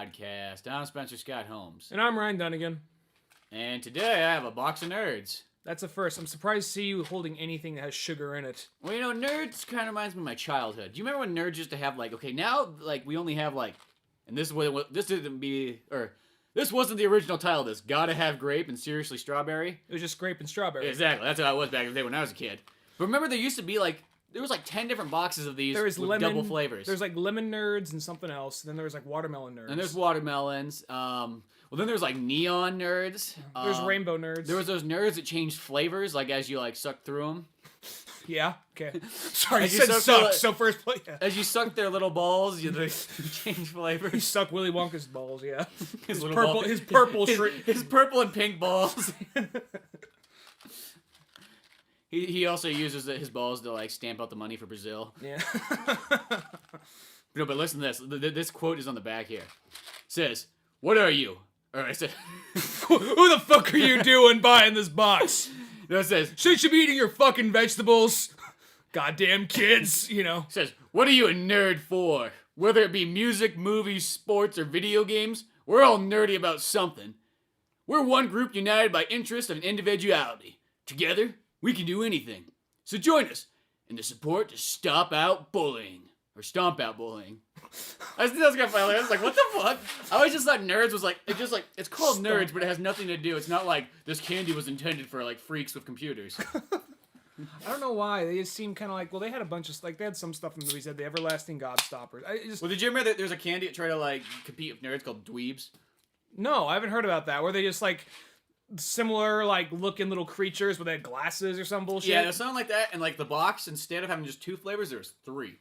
podcast. I'm Spencer Scott Holmes. And I'm Ryan Dunigan. And today I have a box of nerds. That's a first. I'm surprised to see you holding anything that has sugar in it. Well, nerds kind of reminds me of my childhood. Do you remember when nerds used to have, now, we only have, and this is what, this wasn't the original title of this. Gotta have grape and seriously strawberry. It was just grape and strawberry. Exactly. That's how it was back in the day when I was a kid. But remember there used to be, there was 10 different boxes of these with double flavors. There's lemon nerds and something else. Then there's watermelon nerds. And there's watermelons. Well, then there's neon nerds. There's rainbow nerds. There was those nerds that changed flavors, as you suck through them. Yeah. Okay. Sorry, you said suck. So first place. Yeah. As you suck their little balls, they change flavors. You suck Willy Wonka's balls. Yeah. His purple and pink balls. He also uses his balls to stamp out the money for Brazil. Yeah. No, but listen to this. This quote is on the back here. It says, "What are you?" Or I said, "Who the fuck are you doing buying this box?" No, it says, "Shouldn't you be eating your fucking vegetables? Goddamn kids, It says, "What are you a nerd for? Whether it be music, movies, sports, or video games, we're all nerdy about something. We're one group united by interest and individuality. Together, we can do anything. So join us in the support to stop out bullying." Or stomp out bullying. I think that's kind of funny. I was like, what the fuck? I always just thought nerds was it's called nerds, but it has nothing to do. It's not like this candy was intended for freaks with computers. I don't know why. They just seem kind of they had a bunch of, they had some stuff in the movies. They had the Everlasting Godstoppers. Well, did you remember that there's a candy that tried to, compete with nerds called dweebs? No, I haven't heard about that. Where they just, similar, looking little creatures, but they had glasses or some bullshit? Yeah, something like that. And, the box, instead of having just 2 flavors, there was 3.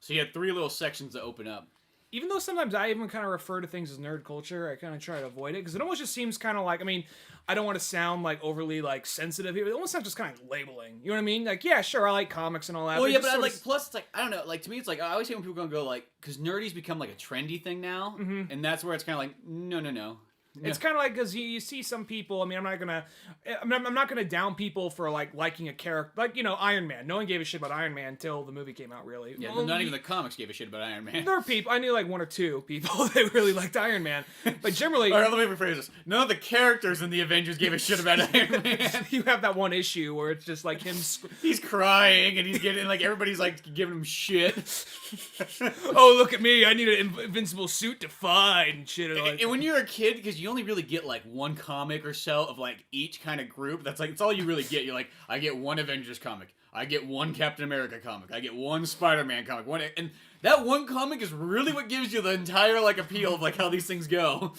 So you had 3 little sections that open up. Even though sometimes I even kind of refer to things as nerd culture, I kind of try to avoid it, because it almost just seems kind of I don't want to sound overly sensitive here. It almost sounds just kind of labeling. You know what I mean? Yeah, sure, I like comics and all that. Well, yeah, but plus it's I don't know. To me, it's I always hate when people go because nerdy's become a trendy thing now, and that's where it's kind of no. It's kind of because you see some people. I mean, I'm not gonna down people for liking a character, Iron Man. No one gave a shit about Iron Man until the movie came out. Really, yeah. Well, not even the comics gave a shit about Iron Man. There are people. I knew 1 or 2 people that really liked Iron Man, but generally, all right, let me rephrase this. None of the characters in the Avengers gave a shit about Iron Man. You have that one issue where it's just him. He's crying and he's getting everybody's giving him shit. Oh, look at me! I need an invincible suit to fight and shit. And when you're a kid, because you only really get 1 comic or so of each kind of group. That's it's all you really get. You're I get 1 Avengers comic, I get 1 Captain America comic, I get 1 Spider-Man comic, and that 1 comic is really what gives you the entire appeal of how these things go.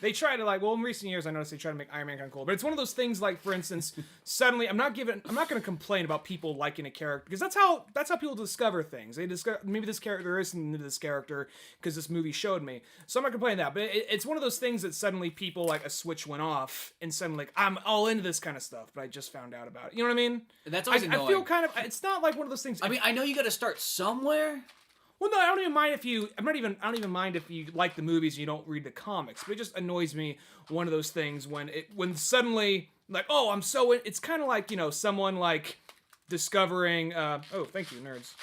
They try to in recent years I noticed they try to make Iron Man kind of cool, but it's one of those things for instance, suddenly I'm not going to complain about people liking a character, because that's how people discover things. They discover maybe this character isn't into this character because this movie showed me. So I'm not complaining that, but it's one of those things that suddenly people a switch went off and suddenly I'm all into this kind of stuff, but I just found out about it. You know what I mean? That's always annoying. I feel kind of, it's not one of those things. I mean, I know you got to start somewhere. Well, no, I don't even mind if you. I don't even mind if you like the movies and you don't read the comics. But it just annoys me. One of those things when suddenly oh, I'm so. It's kind of someone discovering. Oh, thank you, nerds.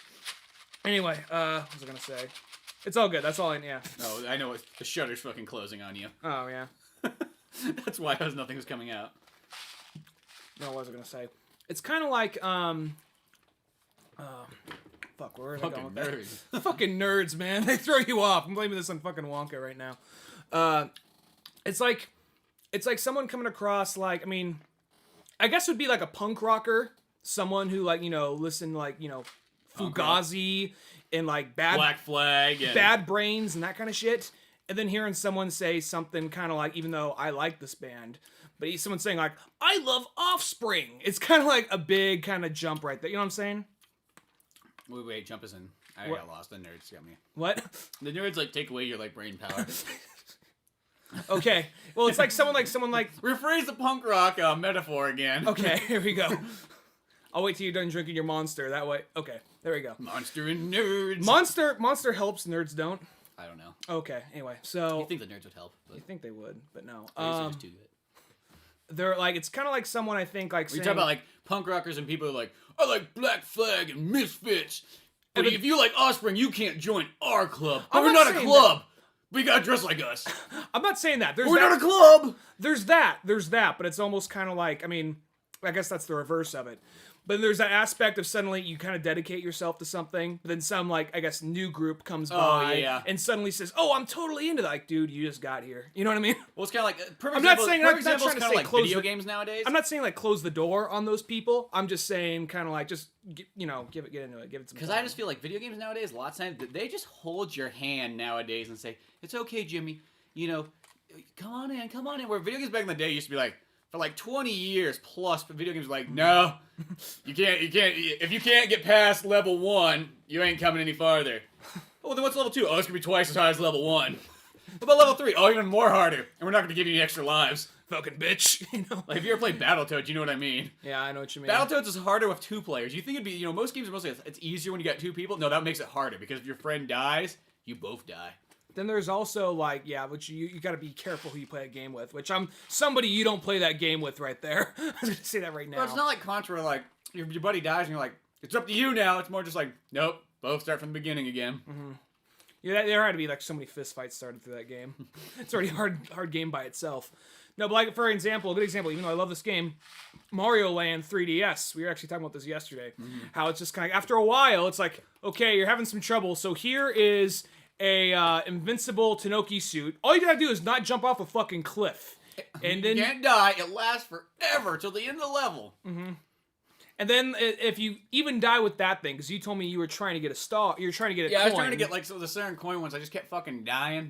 Anyway, what was I gonna say? It's all good. That's all. Yeah. Oh, I know. The shutter's fucking closing on you. Oh yeah. That's why nothing was coming out. No, what was I gonna say? It's kind of fuck, where are they going with that? Fucking nerds, man. They throw you off. I'm blaming this on fucking Wonka right now. It's like someone coming across, I guess it would be a punk rocker. Someone who, listen, Fugazi and, Black Flag. And Bad Brains and that kind of shit. And then hearing someone say something kind of even though I like this band, but someone saying, I love Offspring. It's kind of a big kind of jump right there. You know what I'm saying? Wait, jump us in. I got lost. The nerds got me. What? The nerds take away your brain power. Okay. Well, it's someone rephrase the punk rock metaphor again. Okay, here we go. I'll wait till you're done drinking your Monster. That way. Okay, there we go. Monster and nerds. Monster helps. Nerds don't. I don't know. Okay. Anyway, so you think the nerds would help? You think they would, but no. Just too good. They're it's kind of someone I think we talk about punk rockers and people who are I like Black Flag and Misfits. But if you like Offspring, you can't join our club. But we're not a club. We gotta dress like us. I'm not saying that. We're not a club. There's that, but it's almost kind of like, I mean, I guess that's the reverse of it. But there's that aspect of suddenly you kind of dedicate yourself to something, but then some, like, I guess, new group comes by and suddenly says, oh, I'm totally into that. Like, dude, you just got here. You know what I mean? Well, it's kind of like, I'm not saying, I'm not trying to say like close video games nowadays. I'm not saying, like, close the door on those people. I'm just saying kind of like, just, you know, get into it, give it some time. Because I just feel like video games nowadays, a lot of times, they just hold your hand nowadays and say, it's okay, Jimmy, you know, come on in. Where video games back in the day used to be like, for like 20 years plus, but video games were like, no, you can't, if you can't get past level 1, you ain't coming any farther. Oh, then what's level 2? Oh, it's gonna be twice as high as level 1. What about level 3? Oh, even more harder, and we're not gonna give you any extra lives. Fucking bitch, you know? Like, if you ever played Battletoads, you know what I mean. Yeah, I know what you mean. Battletoads is harder with 2 players. You think it'd be, you know, most games are mostly, it's easier when you got 2 people. No, that makes it harder, because if your friend dies, you both die. Then there's also, like, yeah, which you got to be careful who you play a game with, which I'm somebody you don't play that game with right there. I was going to say that right now. Well, it's not like Contra, like, your buddy dies and you're like, it's up to you now. It's more just like, nope, both start from the beginning again. Mm-hmm. Yeah, there had to be, like, so many fistfights started through that game. It's already a hard game by itself. No, but, like, for example, a good example, even though I love this game, Mario Land 3DS, we were actually talking about this yesterday, how it's just kind of, after a while, it's like, okay, you're having some trouble, so here is a invincible Tanoki suit. All you gotta do is not jump off a fucking cliff. And then you can't die. It lasts forever till the end of the level. Mm-hmm. And then if you even die with that thing, because you told me you were trying to get a star, you're trying to get a coin. Yeah, I was trying to get like some of the certain coin ones. I just kept fucking dying.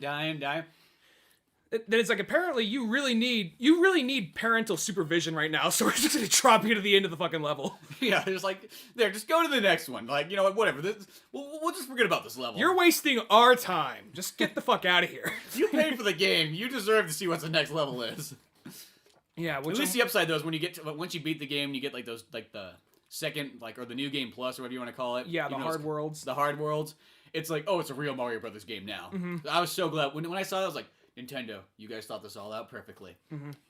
Then it's like, apparently you really need parental supervision right now, so we're just gonna drop you to the end of the fucking level. Yeah, just like, there, just go to the next one. Like, you know what, whatever. We'll just forget about this level. You're wasting our time. Just get the fuck out of here. You paid for the game. You deserve to see what the next level is. Yeah, at least the upside though is when you get to, once you beat the game, you get like those, like the second, like, or the new game plus, or whatever you want to call it. Yeah, the hard worlds. The hard worlds. It's like, oh, it's a real Mario Brothers game now. I was so glad when I saw that. I was like, Nintendo, you guys thought this all out perfectly.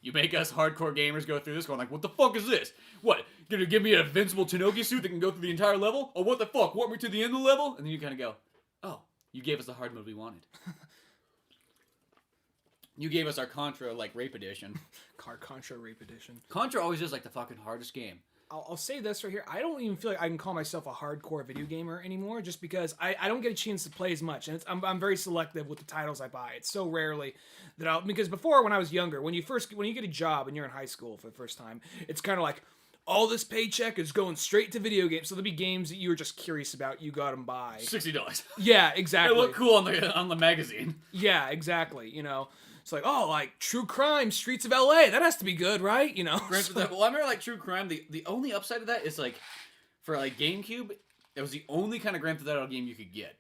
You make us hardcore gamers go through this going like, what the fuck is this? What, gonna give me an invincible Tanoki suit that can go through the entire level? Oh, what the fuck, want me to the end of the level? And then you kind of go, oh, you gave us the hard mode we wanted. You gave us our Contra, like, Rape Edition. Contra Rape Edition. Contra always is, like, the fucking hardest game. I'll say this right here. I don't even feel like I can call myself a hardcore video gamer anymore, just because I don't get a chance to play as much, and I'm very selective with the titles I buy. It's so rarely that because before, when I was younger, when you get a job and you're in high school for the first time, it's kind of like, all this paycheck is going straight to video games. So there'll be games that you were just curious about, you got them by $60. Yeah, exactly. They look cool on the magazine. Yeah, exactly. You know. It's like, oh, like, True Crime, Streets of LA. That has to be good, right? You know? Well, I remember, like, True Crime, the only upside of that is, like, for, like, GameCube, it was the only kind of Grand Theft Auto game you could get.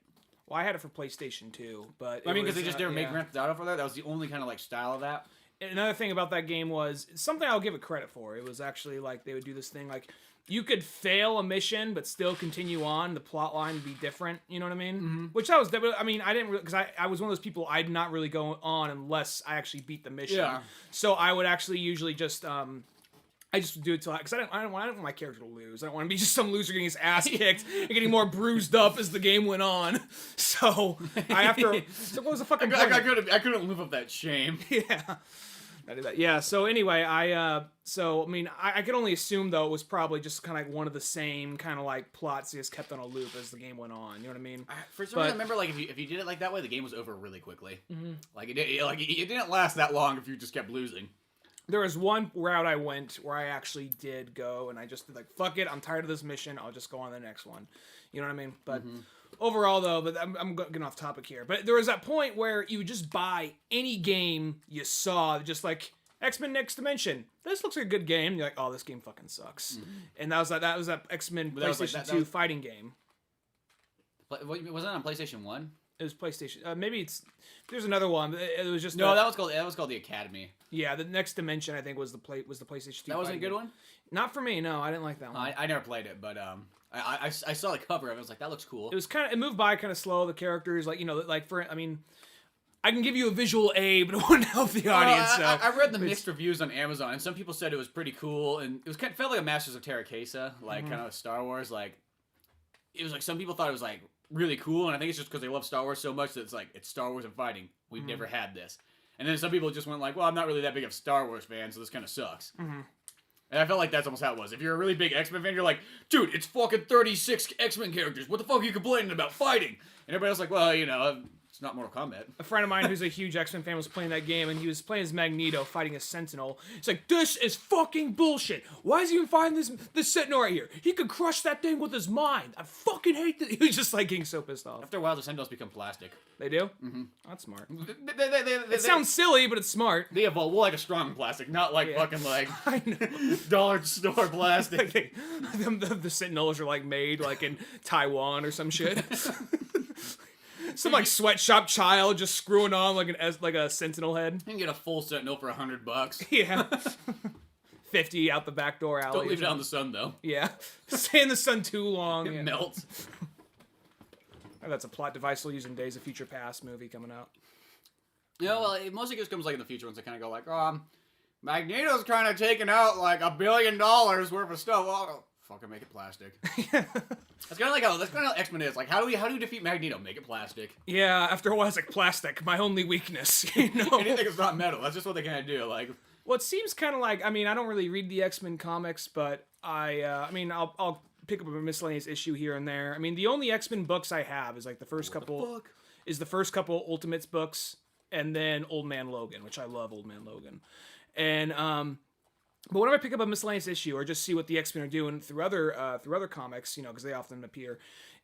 Well, I had it for PlayStation 2, but I mean, because they just didn't make Grand Theft Auto for that. That was the only kind of, like, style of that. Another thing about that game was, something I'll give it credit for. It was actually, like, they would do this thing, like, you could fail a mission, but still continue on. The plot line would be different. You know what I mean? Which I mean, I didn't really, because I was one of those people, I'd not really go on unless I actually beat the mission. Yeah. So I would actually usually just, I just would do it till, because I don't want my character to lose. I don't want to be just some loser getting his ass kicked and getting more bruised up as the game went on. So I have to, so what was the fucking point? I couldn't live up that shame. Yeah. I did that. Yeah, so anyway, I mean, I could only assume, though, it was probably just kind of like one of the same kind of, like, plots just kept on a loop as the game went on, you know what I mean? For some reason, I remember, like, if you did it like that way, the game was over really quickly. Like, it didn't last that long if you just kept losing. There was one route I went where I actually did go, and I just did, like, fuck it, I'm tired of this mission, I'll just go on to the next one. You know what I mean? But overall, though, but I'm getting off topic here. But there was that point where you would just buy any game you saw, just like X-Men Next Dimension. This looks like a good game. You're like, oh, this game fucking sucks. And that was that X-Men PlayStation 2 fighting game. Wasn't it on PlayStation 1? It was PlayStation. Maybe there's another one. It was just that was called the Academy. Yeah, the Next Dimension I think was the PlayStation 2. That wasn't a good one. Not for me. No, I didn't like that one. I never played it, but I saw the cover of it. I was like, that looks cool. It moved by kind of slow. The characters, like, you know, like I mean, I can give you a visual aid, but it wouldn't help the audience. I read the mixed reviews on Amazon, and some people said it was pretty cool, and it was felt like a Masters of Terra Casa, like kind of Star Wars. Like, it was like some people thought it was like really cool, and I think it's just because they love Star Wars so much that it's like, it's Star Wars and fighting. We've never had this. And then some people just went like, well, I'm not really that big of a Star Wars fan, so this kind of sucks. And I felt like that's almost how it was. If you're a really big X-Men fan, you're like, dude, it's fucking 36 X-Men characters. What the fuck are you complaining about fighting? And everybody else like, well, you know, it's not Mortal Kombat. A friend of mine who's a huge X-Men fan was playing that game, and he was playing as Magneto fighting a Sentinel. He's like, this is fucking bullshit. Why is he even fighting this Sentinel right here? He could crush that thing with his mind. I fucking hate this. He was just like getting so pissed off. After a while, the Sentinels become plastic. They do? Mm-hmm. That's smart. It sounds silly, but it's smart. They evolve well, like a strong plastic, not like fucking like dollar store plastic. The Sentinels are like made like in Taiwan or some shit. Some like sweatshop child just screwing on like a Sentinel head. You can get a full Sentinel for $100. Yeah. 50 out the back door alley. Don't leave it out in the sun though. Yeah. Stay in the sun too long. It melts. Oh, that's a plot device we'll use in Days of Future Past movie coming out. Yeah, well, it mostly just comes like in the future ones. They kind of go like, Magneto's kind of taking out like $1 billion worth of stuff. Oh, fucking make it plastic. That's kind of how X-Men is. Like, how do you defeat Magneto? Make it plastic. Yeah, after a while it's like plastic, my only weakness. You know, anything that's not metal. That's just what they kind of do. Like, well, it seems kind of like, I mean, I don't really read the X-Men comics, but I'll pick up a miscellaneous issue here and there. I mean, the only X-Men books I have is like the first couple Ultimates books, and then Old Man Logan, which I love Old Man Logan. And but whenever I pick up a miscellaneous issue or just see what the X-Men are doing through other comics, you know, because they often appear,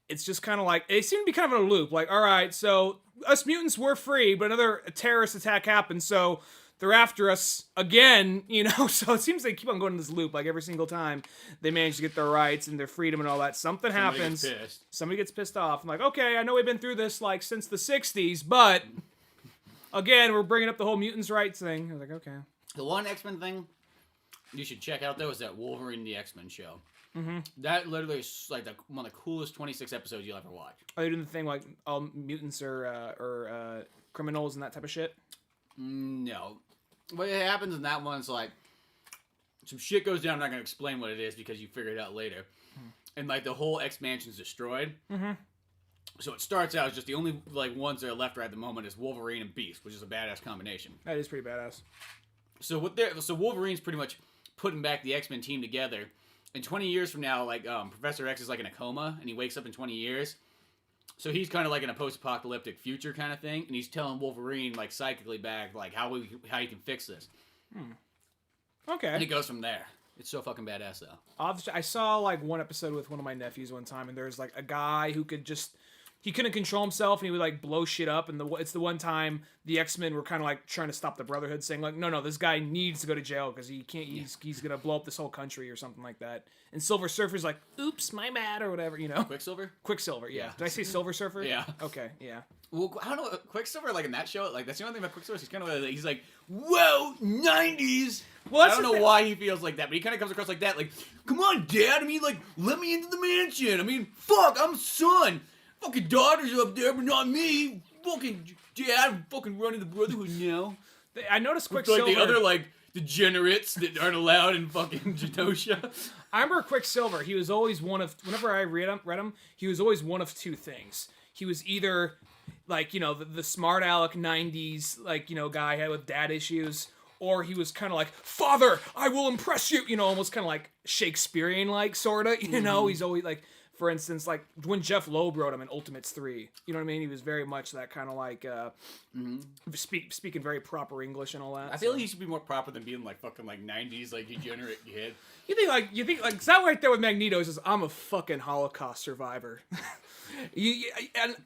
it's just kind of like, they seem to be kind of in a loop. Like, all right, so us mutants were free, but another terrorist attack happened, so they're after us again, you know? So it seems they keep on going in this loop, like every single time they manage to get their rights and their freedom and all that. Something happens. Somebody gets pissed off. I'm like, okay, I know we've been through this, like, since the 60s, but again, we're bringing up the whole mutants' rights thing. I was like, okay. The one X-Men thing you should check out, though, is that Wolverine the X-Men show. Mm-hmm. That literally is like one of the coolest 26 episodes you'll ever watch. Are they doing the thing like all mutants or criminals and that type of shit? No. What happens in that one is like some shit goes down. I'm not going to explain what it is because you figure it out later. And like the whole X-Mansion's destroyed. Mm-hmm. So it starts out as just the only like ones that are left right at the moment is Wolverine and Beast, which is a badass combination. That is pretty badass. So Wolverine's pretty much putting back the X-Men team together. And 20 years from now, like Professor X is like in a coma, and he wakes up in 20 years. So he's kind of like in a post-apocalyptic future kind of thing, and he's telling Wolverine like psychically back like how you can fix this. Okay. And it goes from there. It's so fucking badass though. I saw like one episode with one of my nephews one time, and there's like a guy who he couldn't control himself, and he would like blow shit up. And it's the one time the X-Men were kind of like trying to stop the Brotherhood, saying like, no, this guy needs to go to jail because he can't. He's gonna blow up this whole country or something like that. And Silver Surfer's like, oops, my bad, or whatever, you know. Quicksilver, yeah. Did I say Silver Surfer? Yeah. Okay, yeah. Well, I don't know. Quicksilver, like in that show, like that's the only thing about Quicksilver. He's kind of like, he's like, whoa, 90s. Well, I don't know why he feels like that, but he kind of comes across like that. Like, come on, Dad. I mean, like, let me into the mansion. I mean, fuck, I'm son. Fucking daughter's up there, but not me. Fucking Dad, I'm fucking running the Brotherhood now. I noticed Quicksilver. Like the other like degenerates that aren't allowed in fucking Genosha. I remember Quicksilver. He was always one of. Whenever I read him, he was always one of two things. He was either like, you know, the smart aleck 90s like, you know, guy with dad issues, or he was kind of like, Father, I will impress you. You know, almost kind of like Shakespearean like sorta. You know, he's always like. For instance, like when Jeff Loeb wrote him in Ultimates 3, you know what I mean? He was very much that kind of like speaking very proper English and all that. I feel like he should be more proper than being like fucking like 90s like degenerate kid. You think like that right there with Magneto says, I'm a fucking Holocaust survivor.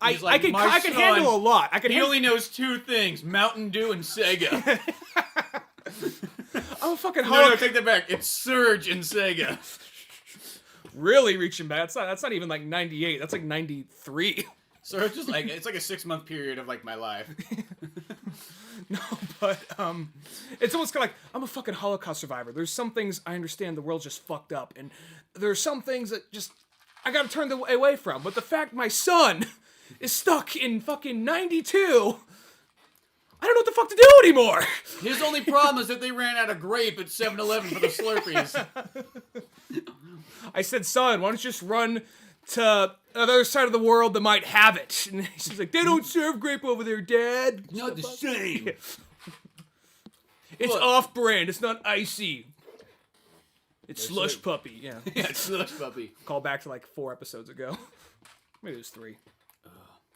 I can handle a lot. He only knows two things: Mountain Dew and Sega. I'm a fucking Holocaust. No, take that back. It's Surge and Sega. Really reaching back. That's not even like 98. That's like 93. So it's just like it's like a 6-month period of like my life. No, but it's almost kind of like I'm a fucking Holocaust survivor. There's some things I understand the world's just fucked up, and there's some things that just I gotta turn away from. But the fact my son is stuck in fucking 92, I don't know what the fuck to do anymore. His only problem is that they ran out of grape at 7-Eleven for the Slurpees. I said, son, why don't you just run to other side of the world that might have it. And she's like, they don't serve grape over there, Dad. Not the same. It's off-brand. It's not icy. It's They're slush so- puppy. Yeah. Yeah, it's slush puppy. Call back to like 4 episodes ago. Maybe it was 3.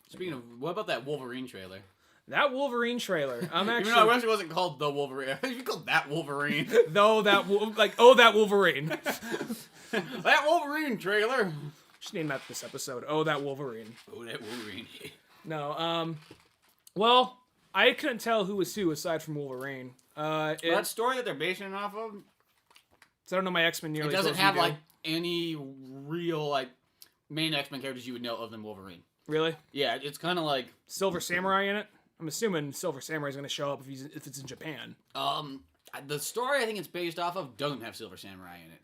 Speaking of, what about that Wolverine trailer? That Wolverine trailer. I'm actually. Even though I wish it wasn't called the Wolverine. I think it should be called that Wolverine. Though that Wolverine. That Wolverine trailer. Should name that this episode. Oh, that Wolverine. Oh, that Wolverine. No. Well, I couldn't tell who was who aside from Wolverine. That story that they're basing it off of, I don't know my X-Men nearly. it doesn't as well as have you do. like any real like main X-Men characters you would know other than Wolverine. Really? Yeah, it's kind of like Silver Samurai in it. I'm assuming Silver Samurai is going to show up if it's in Japan. the story I think it's based off of doesn't have Silver Samurai in it.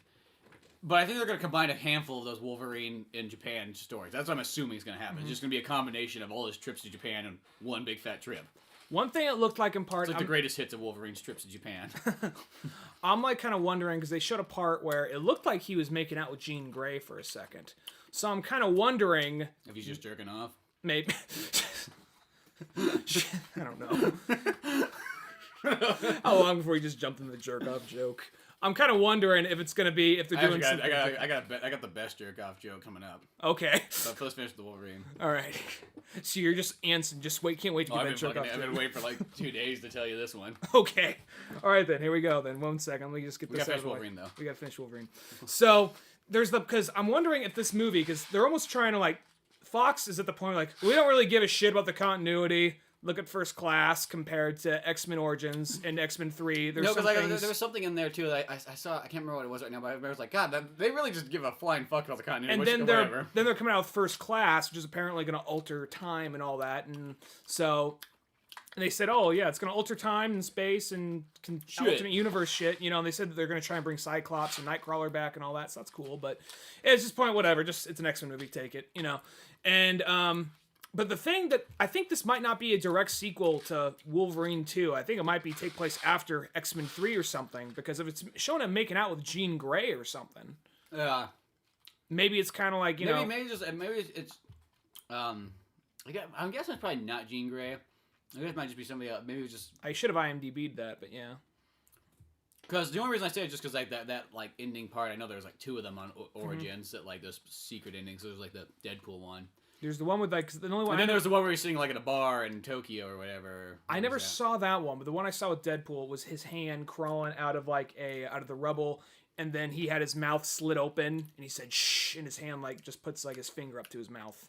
But I think they're going to combine a handful of those Wolverine in Japan stories. That's what I'm assuming is going to happen. It's just going to be a combination of all his trips to Japan in one big fat trip. One thing it looked like in part, It's like the greatest hits of Wolverine's trips to Japan. I'm like kind of wondering because they showed a part where it looked like he was making out with Jean Grey for a second. So I'm kind of wondering If he's just jerking off. maybe. I don't know. How long before he just jumped into the jerk off joke? I'm kind of wondering if it's gonna be if they're doing something. I got the best jerk off joke coming up. Okay. So let's finish the Wolverine. All right. So you're just answering. Just wait. Can't wait to get that jerk off I've been joke. waiting for like 2 days to tell you this one. Okay. All right then. Here we go. Then 1 second. Let me just get We this gotta out of finish the way. Wolverine though. We gotta finish Wolverine. So there's because I'm wondering if this movie because they're almost trying to like Fox is at the point like we don't really give a shit about the continuity. Look at First Class compared to X-Men Origins and X-Men 3. There's No, some because things... there was something in there too that I saw. I can't remember what it was right now, but I was like, God, they really just give a flying fuck about the continuity. And then they're coming out with First Class, which is apparently going to alter time and all that. And so they said, oh yeah, it's going to alter time and space and alternate universe shit. You know, and they said that they're going to try and bring Cyclops and Nightcrawler back and all that. So that's cool. But it's just point whatever. Just it's an X-Men movie. Take it. You know, and but the thing that I think this might not be a direct sequel to Wolverine 2. I think it might be take place after X-Men 3 or something. Because if it's showing him making out with Jean Grey or something, maybe it's kind of like maybe it's I'm guessing it's probably not Jean Grey. I guess it might just be somebody else. Maybe it was just I should have IMDb'd that, but yeah. Because the only reason I say it is just because like that like ending part. I know there was like 2 of them on Origins that like those secret endings. There was like the Deadpool one. There's the one with like the only one. And then there was the one where he's sitting like at a bar in Tokyo or whatever. I never saw that one, but the one I saw with Deadpool was his hand crawling out of out of the rubble, and then he had his mouth slit open, and he said shh, and his hand like just puts like his finger up to his mouth,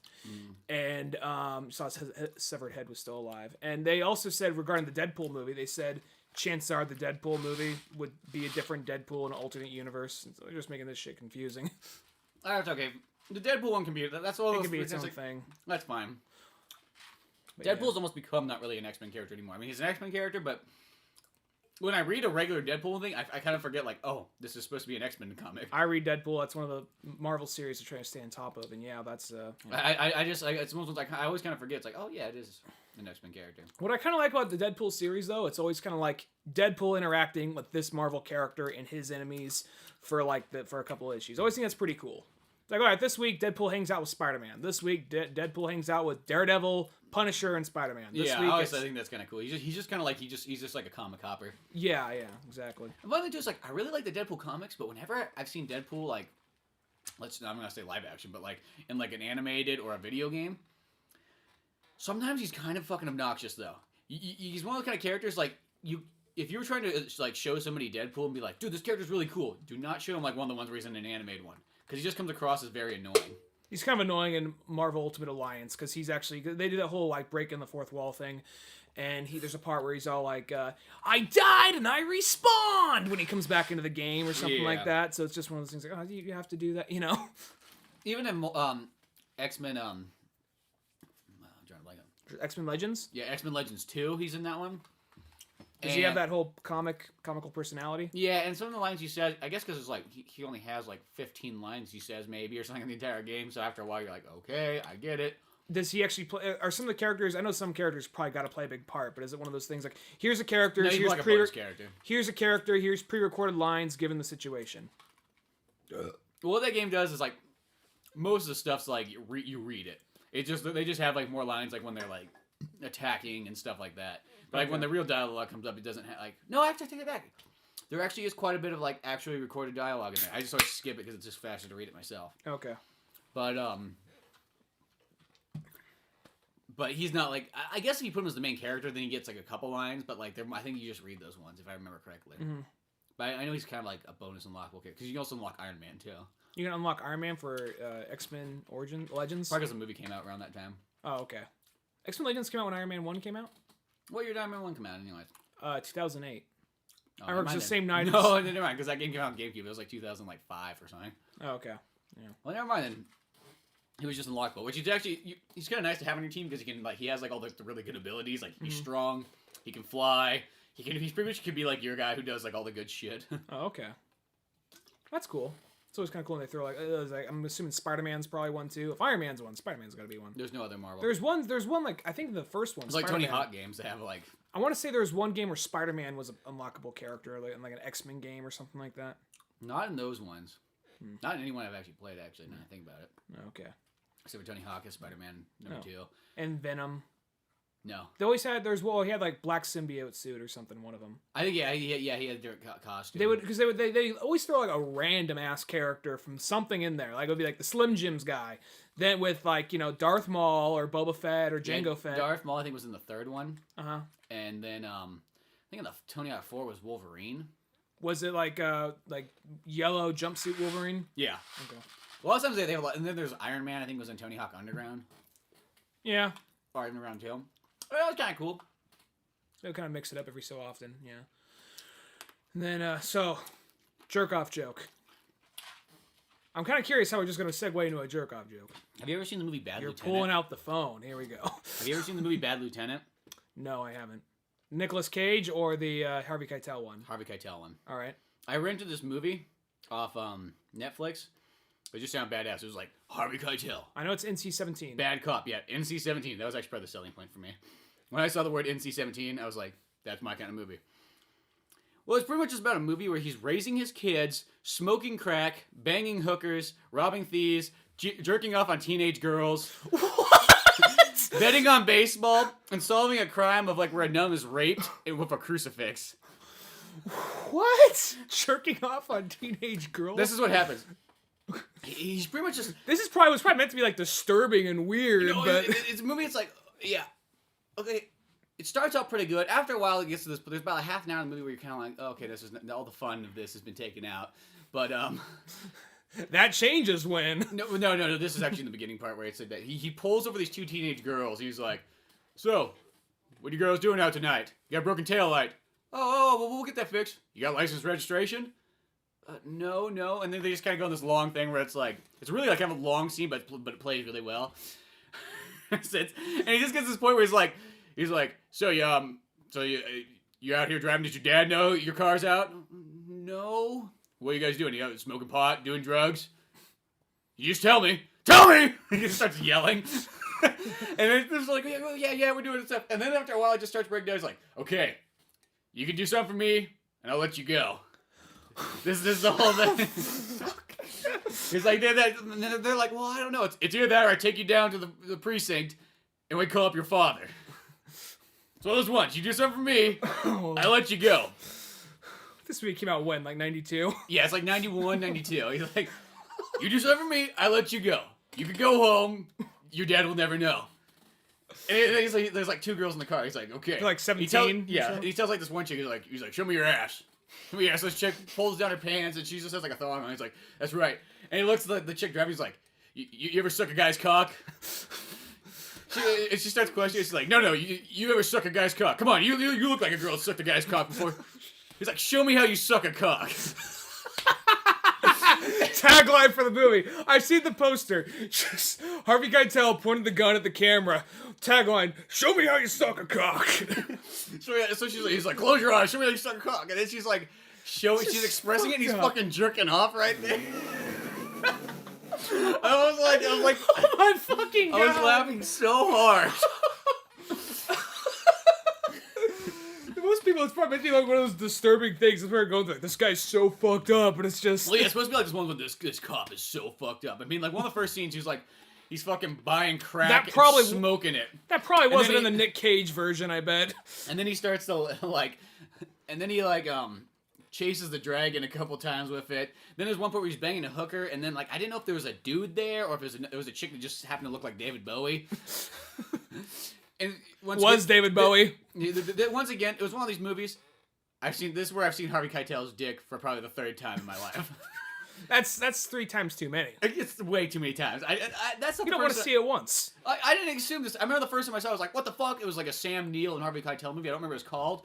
and saw his severed head was still alive. And they also said regarding the Deadpool movie, they said chances are the Deadpool movie would be a different Deadpool in an alternate universe. So they're just making this shit confusing. That's okay. The Deadpool one can be. That's all. It can be its own thing. That's fine. But Deadpool's almost become not really an X-Men character anymore. I mean, he's an X-Men character, but when I read a regular Deadpool thing, I kind of forget like, oh, this is supposed to be an X-Men comic. I read Deadpool. That's one of the Marvel series to try to stay on top of, and yeah, that's. It's most like I always kind of forget. It's like, oh yeah, it is an X-Men character. What I kind of like about the Deadpool series, though, it's always kind of like Deadpool interacting with this Marvel character and his enemies for a couple of issues. I always think that's pretty cool. It's like, all right, this week Deadpool hangs out with Spider-Man. This week Deadpool hangs out with Daredevil, Punisher, and Spider-Man. This week, I think that's kind of cool. He's just kind of like he's just like a comic hopper. Yeah, exactly. And one thing too is like I really like the Deadpool comics, but whenever I've seen Deadpool like, I'm gonna say live action, but like in like an animated or a video game, sometimes he's kind of fucking obnoxious though. He's one of the kind of characters like if you were trying to like show somebody Deadpool and be like, dude, this character's really cool, do not show him like one of the ones where he's in an animated one. Because he just comes across as very annoying. He's kind of annoying in Marvel Ultimate Alliance because he's actually they do that whole like breaking the fourth wall thing, and there's a part where he's all like, "I died and I respawned" when he comes back into the game or something like that. So it's just one of those things like, oh, you have to do that, you know. Even in X-Men, I'm trying to blank on X-Men Legends. Yeah, X-Men Legends 2. He's in that one. Does he have that whole comical personality? Yeah, and some of the lines he says, I guess because it's like he only has like 15 lines he says maybe or something in the entire game. So after a while, you're like, okay, I get it. Does he actually play? Are some of the characters? I know some characters probably got to play a big part, but is it one of those things like here's a character, here's like character. Here's a character, here's pre-recorded lines given the situation. Well, what that game does is like most of the stuff's like you read it. They just have like more lines like when they're like attacking and stuff like that. But like when the real dialogue comes up, it doesn't have like no. Actually, I take it back. There actually is quite a bit of like actually recorded dialogue in there. I just always skip it because it's just faster to read it myself. Okay. But he's not like I guess if you put him as the main character, then he gets like a couple lines. But like I think you just read those ones if I remember correctly. Mm-hmm. But I know he's kind of like a bonus unlockable character because you can also unlock Iron Man too. You can unlock Iron Man for X-Men Legends. Probably because the movie came out around that time. Oh, okay. X-Men Legends came out when Iron Man 1 came out. What year did Iron Man 1 come out, anyways? 2008. Oh, I remember it's the same night. No, never mind, because that game came out on GameCube. It was like 2005 or something. Oh, okay. Yeah. Well, never mind then. He was just unlockable, which is actually he's kind of nice to have on your team because he has like all the really good abilities. Like he's strong, he can fly, he's pretty much could be like your guy who does like all the good shit. Oh, okay. That's cool. It's always kind of cool when they throw like I'm assuming Spider-Man's probably one too. If Iron Man's one, Spider-Man's got to be one. There's no other Marvel. There's one like I think the first one. It's like Tony Hawk games. They have like. I want to say there's one game where Spider-Man was an unlockable character, like in like an X-Men game or something like that. Not in those ones. Not in any one I've actually played. Actually, now I think about it. Okay. Except for Tony Hawk as Spider-Man number 2. And Venom. No. They always had he had like black symbiote suit or something. One of them. I think he had a different costume. They always throw like a random ass character from something in there. Like it would be like the Slim Jims guy. Then with like Darth Maul or Boba Fett or Jango Fett. Darth Maul I think was in the third one. And then I think in the Tony Hawk 4 was Wolverine. Was it like yellow jumpsuit Wolverine? Yeah. Okay. A lot of times they have a lot, and then there's Iron Man. I think was in Tony Hawk Underground. Yeah. Or Underground 2. That was kind of cool. They'll kind of mix it up every so often, yeah. And then, jerk-off joke. I'm kind of curious how we're just going to segue into a jerk-off joke. Have you ever seen the movie Bad Lieutenant? You're pulling out the phone. Here we go. Have you ever seen the movie Bad Lieutenant? No, I haven't. Nicolas Cage or the Harvey Keitel one? Harvey Keitel one. All right. I rented this movie off Netflix. It just sounded badass. It was like, Harvey Keitel. I know it's NC-17. Bad cop, yeah. NC-17. That was actually probably the selling point for me. When I saw the word NC-17, I was like, that's my kind of movie. Well, it's pretty much just about a movie where he's raising his kids, smoking crack, banging hookers, robbing thieves, jerking off on teenage girls. What? Betting on baseball, and solving a crime of like where a nun is raped with a crucifix. What? Jerking off on teenage girls? This is what happens. He's pretty much just. This is was probably meant to be like disturbing and weird, but it's a movie. It's like, yeah, okay. It starts out pretty good. After a while, it gets to this. But there's about a half an hour in the movie where you're kind of like, oh, okay, this is all the fun of this has been taken out. But that changes when. No. This is actually in the beginning part where it said that he pulls over these two teenage girls. He's like, so, what are you girls doing out tonight? You got a broken taillight. Oh, well, we'll get that fixed. You got license registration? No. And then they just kind of go on this long thing where it's like, it's really like kind of a long scene, but it plays really well. And he just gets to this point where he's like, so you out here driving? Does your dad know your car's out? No. What are you guys doing? You smoking pot, doing drugs? You just tell me. Tell me! He just starts yelling. And it's just like, yeah, we're doing stuff. And then after a while, it just starts breaking down. He's like, okay, you can do something for me, and I'll let you go. This is the whole thing. He's like, they're like, well, I don't know. It's either that or I take you down to the precinct and we call up your father. So those ones, you do something for me, I let you go. This movie came out when, like 92? Yeah, it's like 91, 92. He's like, you do something for me, I let you go. You can go home, your dad will never know. And he's like, there's like two girls in the car. He's like, okay. They're like 17? He tells like this one chick, he's like, show me your ass. Yeah, so this chick pulls down her pants and she just has like a thong on. He's like, that's right. And he looks at the chick driving. He's like, you ever suck a guy's cock? She starts questioning. She's like, no, you ever suck a guy's cock? Come on, you look like a girl that sucked a guy's cock before. He's like, show me how you suck a cock. Tagline for the movie. I've seen the poster. Just Harvey Keitel pointed the gun at the camera. Tagline, show me how you suck a cock. So he's like, close your eyes, show me how you suck a cock. And then she's like, she's expressing it and he's fucking jerking off right there. I was like, oh my fucking God. I was laughing so hard. people, it's probably like one of those disturbing things. That's where it goes like, this guy's so fucked up, and it's just. Well, yeah, it's supposed to be like this one with this cop is so fucked up. I mean, like one of the first scenes, he's fucking buying crack and smoking it. That probably wasn't in the Nick Cage version, I bet. And then he starts to like, and then he like chases the dragon a couple times with it. Then there's one point where he's banging a hooker, and then like I didn't know if there was a dude there or if there was a chick that just happened to look like David Bowie. And David Bowie. Once again, it was one of these movies. This is where I've seen Harvey Keitel's dick for probably the third time in my life. That's 3 times too many. It's way too many times. That's the you don't want to see it once. I didn't assume this. I remember the first time I saw it, I was like, what the fuck? It was like a Sam Neill and Harvey Keitel movie. I don't remember what it was called.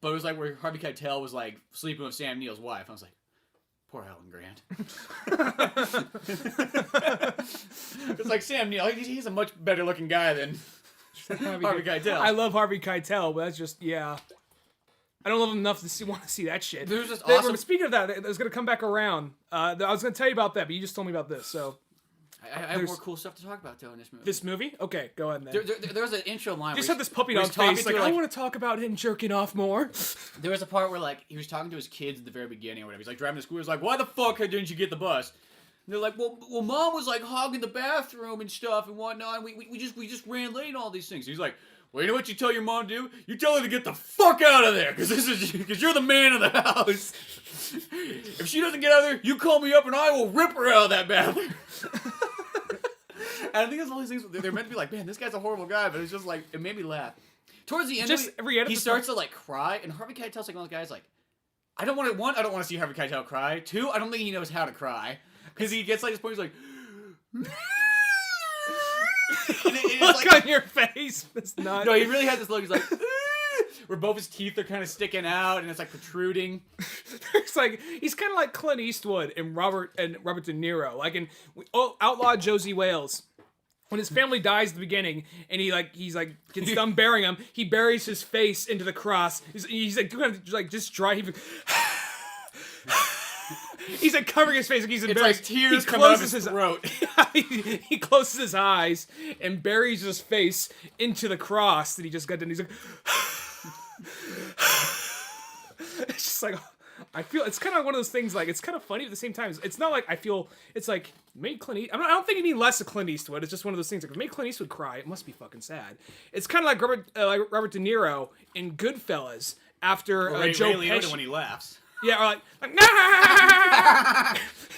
But it was like where Harvey Keitel was like sleeping with Sam Neill's wife. I was like, poor Alan Grant. It's like Sam Neill. He's a much better looking guy than Harvey Keitel. I love Harvey Keitel, but that's just, yeah. I don't love him enough to want to see that shit. There's this awesome... Speaking of that, I was going to come back around. I was going to tell you about that, but you just told me about this, so... I have more cool stuff to talk about, though, in this movie. This movie? Okay, go ahead, then. There was an intro line. You just had this puppy dog face, like, I want to talk about him jerking off more. There was a part where, like, he was talking to his kids at the very beginning or whatever. He's, like, driving to school. He's like, why the fuck didn't you get the bus? And they're like, well, Mom was, like, hogging the bathroom and stuff and whatnot, and we just ran late and all these things. He's like, well, you know what you tell your mom to do? You tell her to get the fuck out of there, because you're the man of the house. If she doesn't get out of there, you call me up and I will rip her out of that bathroom. And I think it's all these things, they're meant to be like, man, this guy's a horrible guy, but it's just like, it made me laugh. Towards the end, he starts to like cry, and Harvey Keitel's like one of those guys like, I don't want to see Harvey Keitel cry. 2, I don't think he knows how to cry. Because he gets like this point, he's like, look like, on your face. That's not. No, he really has this look. He's like, where both his teeth are kind of sticking out and it's like protruding. It's like he's kind of like Clint Eastwood and Robert De Niro, like in Outlaw Josie Wales. When his family dies at the beginning, and he's gets done burying him, he buries his face into the cross. He's like just dry. He's like covering his face like he's embarrassed. It's like tears come out of his throat. He closes his eyes and buries his face into the cross that he just got done. He's like, it's just like, I feel it's kind of one of those things. Like it's kind of funny at the same time. It's not like I feel. It's like made Clint Eastwood. I don't think you need less of Clint Eastwood. It's just one of those things. Like if it made Clint Eastwood cry, it must be fucking sad. It's kind of like Robert De Niro in Goodfellas after Joe Pesci when he laughs. Yeah, or like nah!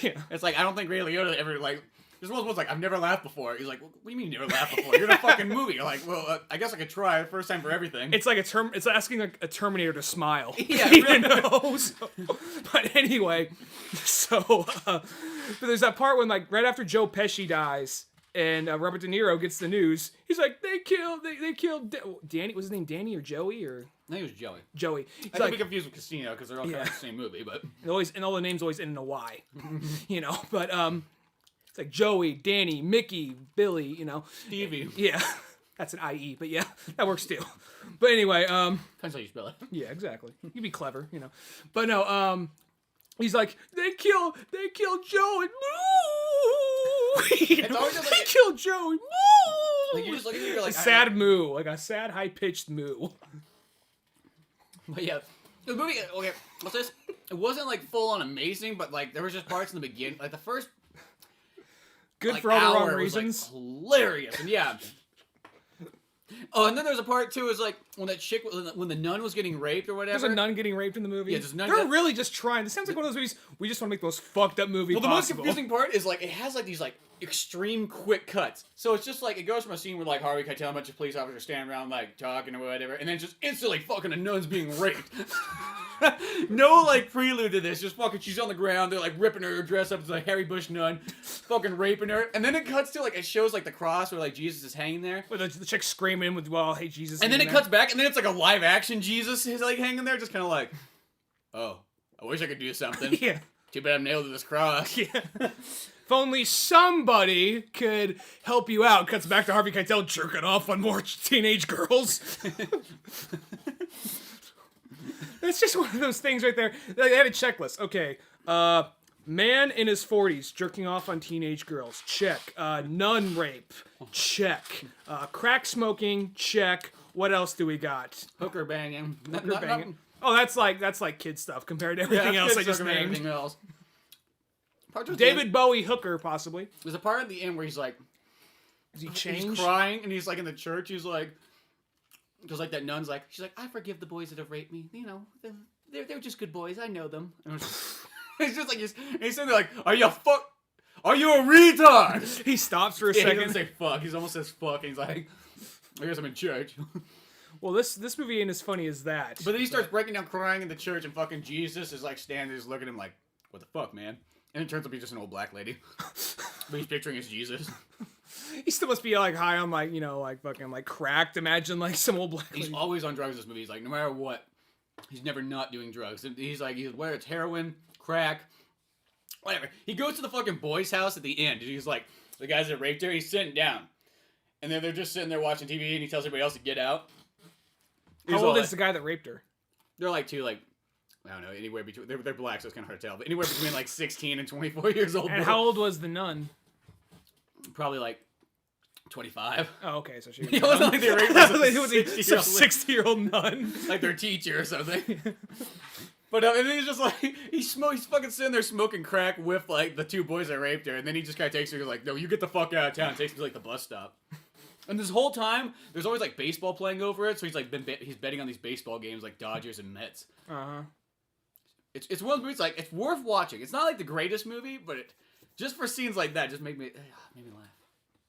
Yeah. It's like I don't think Ray Liotta ever like. There's one of those like I've never laughed before. He's like, what do you mean you never laughed before? You're in a fucking movie. You're like, well, I guess I could try. First time for everything. It's like it's asking a Terminator to smile. Yeah, you know. But anyway, but there's that part when like right after Joe Pesci dies and Robert De Niro gets the news, he's like, they killed Danny. Was his name Danny or Joey or? I think it was Joey. Joey. I could be confused with Casino because they're all kind of the same movie, but and all the names always end in a Y. You know, but it's like Joey, Danny, Mickey, Billy, you know. Stevie. Yeah. That's an IE, but yeah, that works too. But anyway, depends how you spell it. Yeah, exactly. You be clever, you know. But no, he's like, they killed Joey. They killed Joey. Like you just look at you're like a sad moo, like a sad high pitched moo. But yeah, the movie. Okay, what's this? It wasn't like full on amazing, but like there was just parts in the beginning, like the first. Good like, for all the wrong was, reasons. Like, hilarious, and yeah. Oh, and then there's a part too. Is like when that chick, when the nun was getting raped or whatever. There's a nun getting raped in the movie. Yeah, there's a nun. They're really just trying. This sounds like one of those movies. We just want to make the most fucked up movie possible. Well, the most confusing part is like it has like these like extreme quick cuts. So it's just like it goes from a scene where like Harvey Keitel and a bunch of police officers stand around like talking or whatever, and then just instantly fucking a nun's being raped. No like prelude to this, just fucking she's on the ground, they're like ripping her dress up as a Harry Bush nun, fucking raping her, and then it cuts to like it shows like the cross where like Jesus is hanging there. With the chick screaming with, well, hey Jesus. And then it cuts back, and then it's like a live action Jesus is like hanging there, just kinda like, oh, I wish I could do something. Yeah. Too bad I'm nailed to this cross. Yeah. If only somebody could help you out. Cuts back to Harvey Keitel jerking off on more teenage girls. It's just one of those things right there. They had a checklist. Okay. Man in his 40s jerking off on teenage girls. Check. Nun rape. Check. Crack smoking. Check. What else do we got? Hooker banging. Oh, that's like kid stuff compared to everything else I just named. Everything else. David Bowie hooker, possibly. There's a part at the end where he's like, Is he changed? He's crying, and he's like in the church. He's like, because like that nun's like, she's like, I forgive the boys that have raped me. You know, they're just good boys. I know them. And it's just like he's sitting there like, Are you a retard? He stops for a He second. doesn't say fuck. He almost says fuck. And he's like, I guess I'm in church. Well, this movie ain't as funny as that. But then he starts breaking down, crying in the church, and fucking Jesus is like standing there, just looking at him like, what the fuck, man? And it turns out to be just an old black lady. But he's picturing as Jesus. He still must be like high on like, you know, like fucking like cracked. Imagine like some old black lady. He's always on drugs in this movie. He's like, no matter what, he's never not doing drugs. And he's like, whether it's heroin, crack, whatever. He goes to the fucking boy's house at the end. And he's like, the guys that raped her, he's sitting down. And then they're just sitting there watching TV, and he tells everybody else to get out. How old is the guy that raped her? They're like I don't know, anywhere between, they're black, so it's kind of hard to tell, but anywhere between like 16 and 24 years old. And how old was the nun? Probably like 25. Oh, okay, so she It wasn't like they raped some 60-year-old nun. Like their teacher or something. But and then he's just like, he's fucking sitting there smoking crack with like the two boys that raped her, and then he just kind of takes her, he's like, no, you get the fuck out of town, takes me to like the bus stop. And this whole time, there's always like baseball playing over it, so he's like he's betting on these baseball games like Dodgers and Mets. Uh-huh. It's one of those movies like it's worth watching. It's not like the greatest movie, but just for scenes like that, just made me laugh.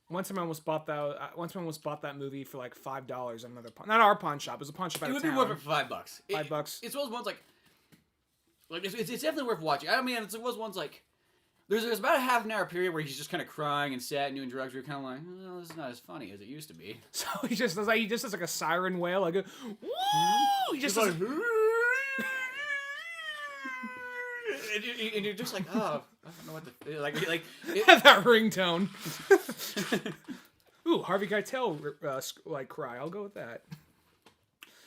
Once I almost bought that movie for like $5 at another not our pawn shop. It was a pawn shop out of town. It would be worth it for $5. $5. It's one of those ones like it's definitely worth watching. I mean, it's one of those ones like there's about a half an hour period where he's just kind of crying and sad and doing drugs. Where you're kind of like, well, this is not as funny as it used to be. So he just does like a siren wail, like a woo. He just like. And you're just like, oh, I don't know what to like that ringtone. Ooh, Harvey Keitel like cry. I'll go with that.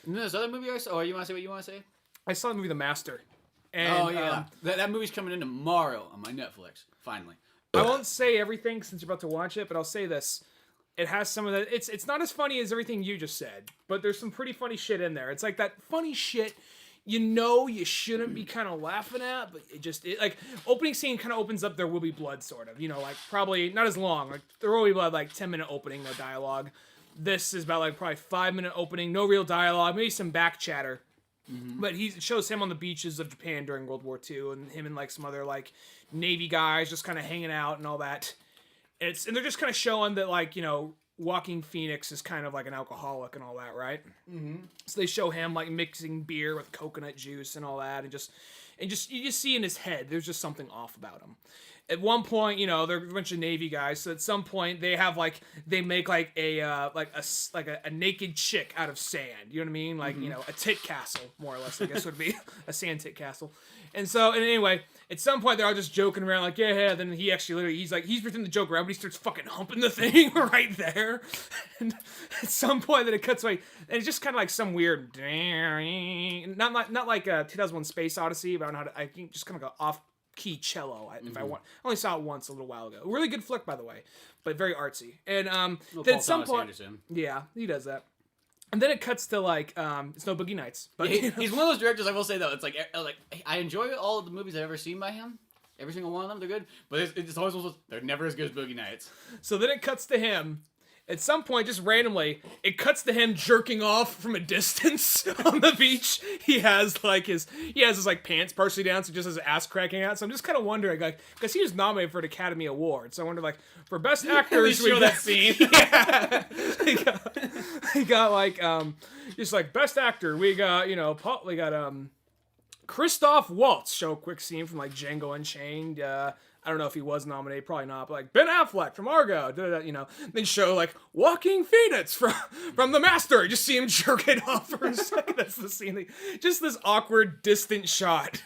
And then this other movie I saw. Oh, you want to say what you want to say? I saw the movie The Master. And, that movie's coming in tomorrow on my Netflix. Finally. I won't say everything since you're about to watch it, but I'll say this: it has some of the. It's not as funny as everything you just said, but there's some pretty funny shit in there. It's like that funny shit. You shouldn't be kind of laughing at, but it like opening scene kind of opens up There Will Be Blood, sort of. You know, like probably not as long. Like There Will Be Blood, like 10-minute opening, no dialogue. This is about like probably 5-minute opening, no real dialogue, maybe some back chatter. Mm-hmm. But he shows him on the beaches of Japan during World War II, and him and like some other like Navy guys just kind of hanging out and all that. And they're just kind of showing that like, you know, Joaquin Phoenix is kind of like an alcoholic and all that, right? Mm-hmm. So they show him like mixing beer with coconut juice and all that, and you just see in his head there's just something off about him. At one point, you know, they're a bunch of Navy guys, so at some point they make like a naked chick out of sand. You know what I mean? Like, you know, a tit castle, more or less, I guess would be a sand tit castle. And anyway, at some point they're all just joking around like, yeah. Then he actually literally he's pretending to joke around, but he starts fucking humping the thing right there. And at some point then it cuts away, and it's just kind of like some weird, not like 2001 Space Odyssey, but I don't know how to. I think just kind of go off key cello. If I want, I only saw it once a little while ago. Really good flick, by the way, but very artsy. And then at some point, yeah, he does that. And then it cuts to like it's no Boogie Nights, but he's one of those directors. I will say though, it's like I enjoy all of the movies I've ever seen by him. Every single one of them, they're good. But it's always they're never as good as Boogie Nights. So then it cuts to him. At some point, just randomly, it cuts to him jerking off from a distance on the beach. He has his like pants partially down, so just his ass cracking out. So I'm just kind of wondering, like, because he was nominated for an Academy Award, so I wonder, like, for best actors, we show that scene. Yeah, he got like just like best actor. We got Christoph Waltz. Show a quick scene from like Django Unchained. I don't know if he was nominated, probably not, but like Ben Affleck from Argo, then show like Joaquin Phoenix from The Master. Just see him jerk it off for a second. That's the scene. Just this awkward, distant shot.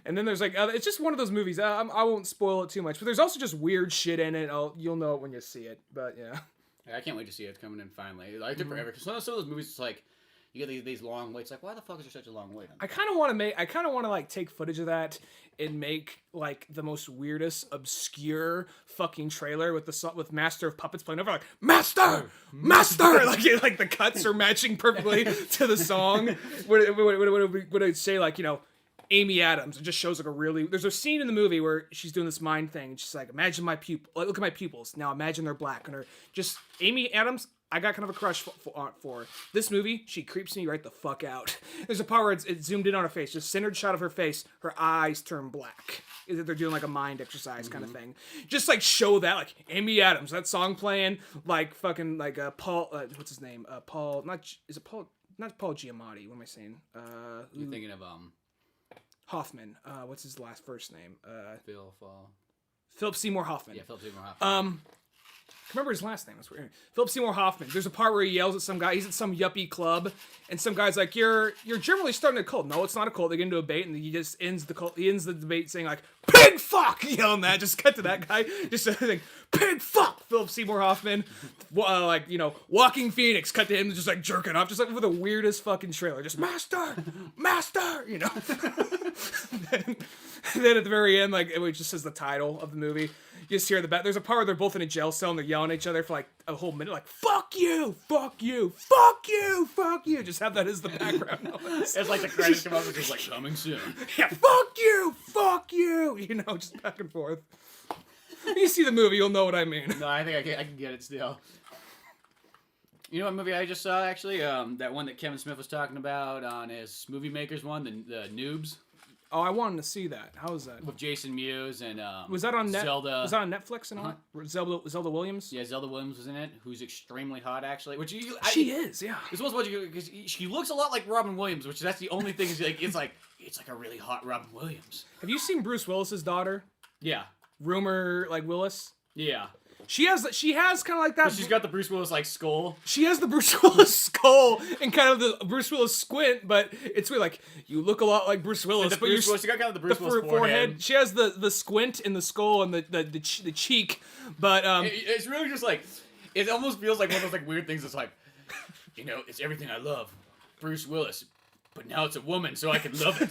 And then there's like, it's just one of those movies. I won't spoil it too much, but there's also just weird shit in it. You'll know it when you see it, but yeah. I can't wait to see it coming in finally. I took forever because some of those movies, it's like You get these long waits. Like, why the fuck is there such a long wait? I kind of want to like take footage of that and make like the most weirdest, obscure fucking trailer with with Master of Puppets playing over, like Master, like the cuts are matching perfectly to the song. Would it say like, you know, Amy Adams? It just shows like there's a scene in the movie where she's doing this mind thing. And she's like, imagine my pupil, like, look at my pupils. Now imagine they're black. And just Amy Adams, I got kind of a crush for this movie. She creeps me right the fuck out. There's a part where it's zoomed in on her face, just centered shot of her face. Her eyes turn black. They're doing like a mind exercise kind of thing. Just like show that, like Amy Adams, that song playing, like fucking like Paul. What's his name? Paul. Not Paul Giamatti. What am I saying? You're thinking of Hoffman. What's his first name? Philip Seymour Hoffman. Yeah, Philip Seymour Hoffman. I remember his last name. That's weird. Philip Seymour Hoffman. There's a part where he yells at some guy. He's at some yuppie club, and some guy's like, "You're generally starting a cult." No, it's not a cult. They get into a debate, and he just ends the cult. He ends the debate saying like, "Pig fuck!" Yelling that. Just cut to that guy. Just saying, "Pig fuck!" Philip Seymour Hoffman. Like, you know, Walking Phoenix. Cut to him just like jerking off, just like with the weirdest fucking trailer. Just master, you know. and then at the very end, like it just says the title of the movie. You just hear the back. There's a part where they're both in a jail cell and they're yelling at each other for like a whole minute, like "fuck you, fuck you, fuck you, fuck you." Just have that as the background noise. It's like the credits come up, it's just like coming soon. Yeah, fuck you, fuck you. You know, just back and forth. When you see the movie, you'll know what I mean. No, I think I can get it still. You know what movie I just saw actually? That one that Kevin Smith was talking about on his Movie Makers one, the Noobz. Oh, I wanted to see that. How was that? With Jason Mewes and was that on Zelda? Was that on Netflix and all? Zelda Williams? Yeah, Zelda Williams was in it, who's extremely hot actually. Which she is, yeah. It's supposed to because she looks a lot like Robin Williams, which that's the only thing is like it's like a really hot Robin Williams. Have you seen Bruce Willis's daughter? Yeah. Rumor like Willis? Yeah. She has kind of like that. But she's got the Bruce Willis like skull. She has the Bruce Willis skull and kind of the Bruce Willis squint, but it's weird. Like you look a lot like Bruce Willis, but she got kind of the Bruce Willis forehead. She has the squint in the skull and the cheek, but it's really just like it almost feels like one of those like weird things. That's like, you know, it's everything I love, Bruce Willis, but now it's a woman, so I can love it.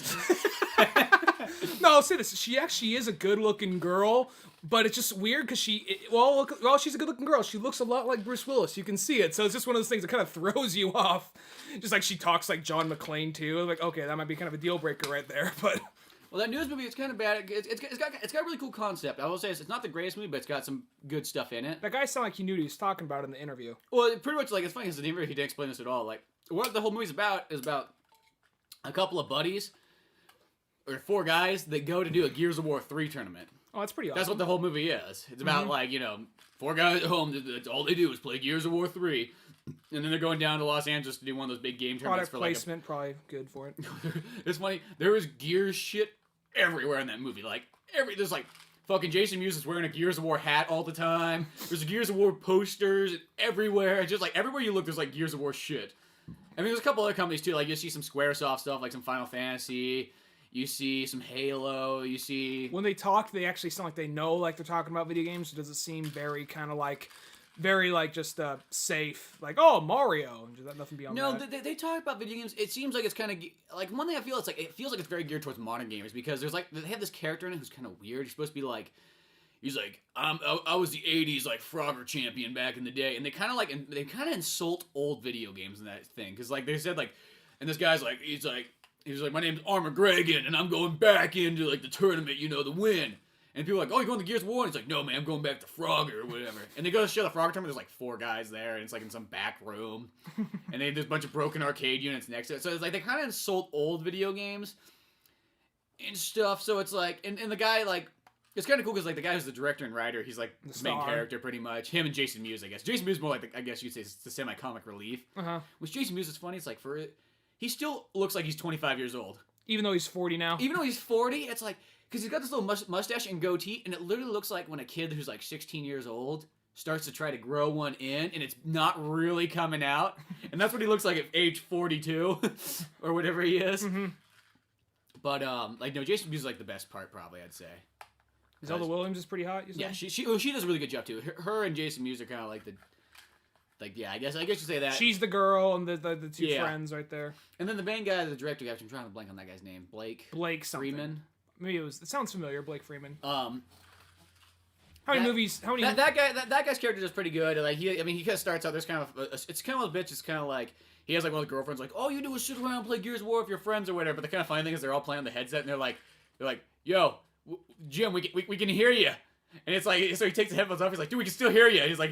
No, I'll say this: she actually is a good-looking girl. But it's just weird because she's a good-looking girl. She looks a lot like Bruce Willis. You can see it. So it's just one of those things that kind of throws you off. Just like she talks like John McClane too. Like, okay, that might be kind of a deal breaker right there. But well, that Noobz movie, it's kind of bad. It's got a really cool concept. I will say it's not the greatest movie, but it's got some good stuff in it. That guy sounded like he knew what he was talking about in the interview. Well, pretty much like it's funny because in the interview he didn't explain this at all. Like what the whole movie's about is about a couple of buddies or 4 guys that go to do a Gears of War 3 tournament. Oh, that's pretty awesome. That's what the whole movie is. It's about, like, you know, 4 guys at home, that's all they do is play Gears of War 3, and then they're going down to Los Angeles to do one of those big game tournaments. Product placement, probably good for it. It's funny, there is Gears shit everywhere in that movie. Like, there's, like, fucking Jason Mewes is wearing a Gears of War hat all the time. There's Gears of War posters everywhere. Just, like, everywhere you look, there's, like, Gears of War shit. I mean, there's a couple other companies, too. Like, you see some Squaresoft stuff, like some Final Fantasy. You see some Halo, you see... When they talk, they actually sound like they know, like, they're talking about video games. Does it seem very kind of like... Very, like, just safe. Like, oh, Mario. Nothing beyond that. No, they talk about video games. It seems like it's kind of... Like, one thing I feel, it feels like it's very geared towards modern gamers. Because there's, like... They have this character in it who's kind of weird. He's supposed to be, like... He's like, I was the 80s, like, Frogger champion back in the day. And they kind of insult old video games in that thing. Because, like, they said, like... And this guy's like... He was like, my name's Armor Gregan, and I'm going back into, like, the tournament, you know, to win. And people are like, oh, you're going to Gears of War? And he's like, no, man, I'm going back to Frogger or whatever. And they go to show the Frogger tournament, there's, like, 4 guys there, and it's, like, in some back room. And there's a bunch of broken arcade units next to it. So it's, like, they kind of insult old video games and stuff. So it's, like, and the guy, like, it's kind of cool because, like, the guy who's the director and writer, he's, like, the main character, pretty much. Him and Jason Mewes, I guess. Jason Mewes is more like, I guess you'd say, it's the semi-comic relief. Uh-huh. Which Jason Mewes is funny. It's, like, he still looks like he's 25 years old. Even though he's 40 now? Even though he's 40, it's like... Because he's got this little mustache and goatee, and it literally looks like when a kid who's, like, 16 years old starts to try to grow one in, and it's not really coming out. And that's what he looks like at age 42, or whatever he is. Mm-hmm. But, like, no, Jason Mewes is, like, the best part, probably, I'd say. Zelda Williams is pretty hot, you said? Yeah, she does a really good job, too. Her and Jason Mewes are kind of, like, Like, yeah, I guess you say that. She's the girl and the two friends right there. And then the main guy, the director guy, I'm trying to blank on that guy's name. Blake something. Freeman. Maybe it sounds familiar, Blake Freeman. How many movies? How many? That guy's character is pretty good. Like he kind of starts out. There's kind of it's kind of a bitch. It's kind of like he has like one of the girlfriends. Like, all you do is sit around and play Gears of War with your friends or whatever. But the kind of funny thing is they're all playing on the headset and they're like, yo, Jim, we can hear you. And it's like, so he takes the headphones off. He's like, dude, we can still hear you. And he's like,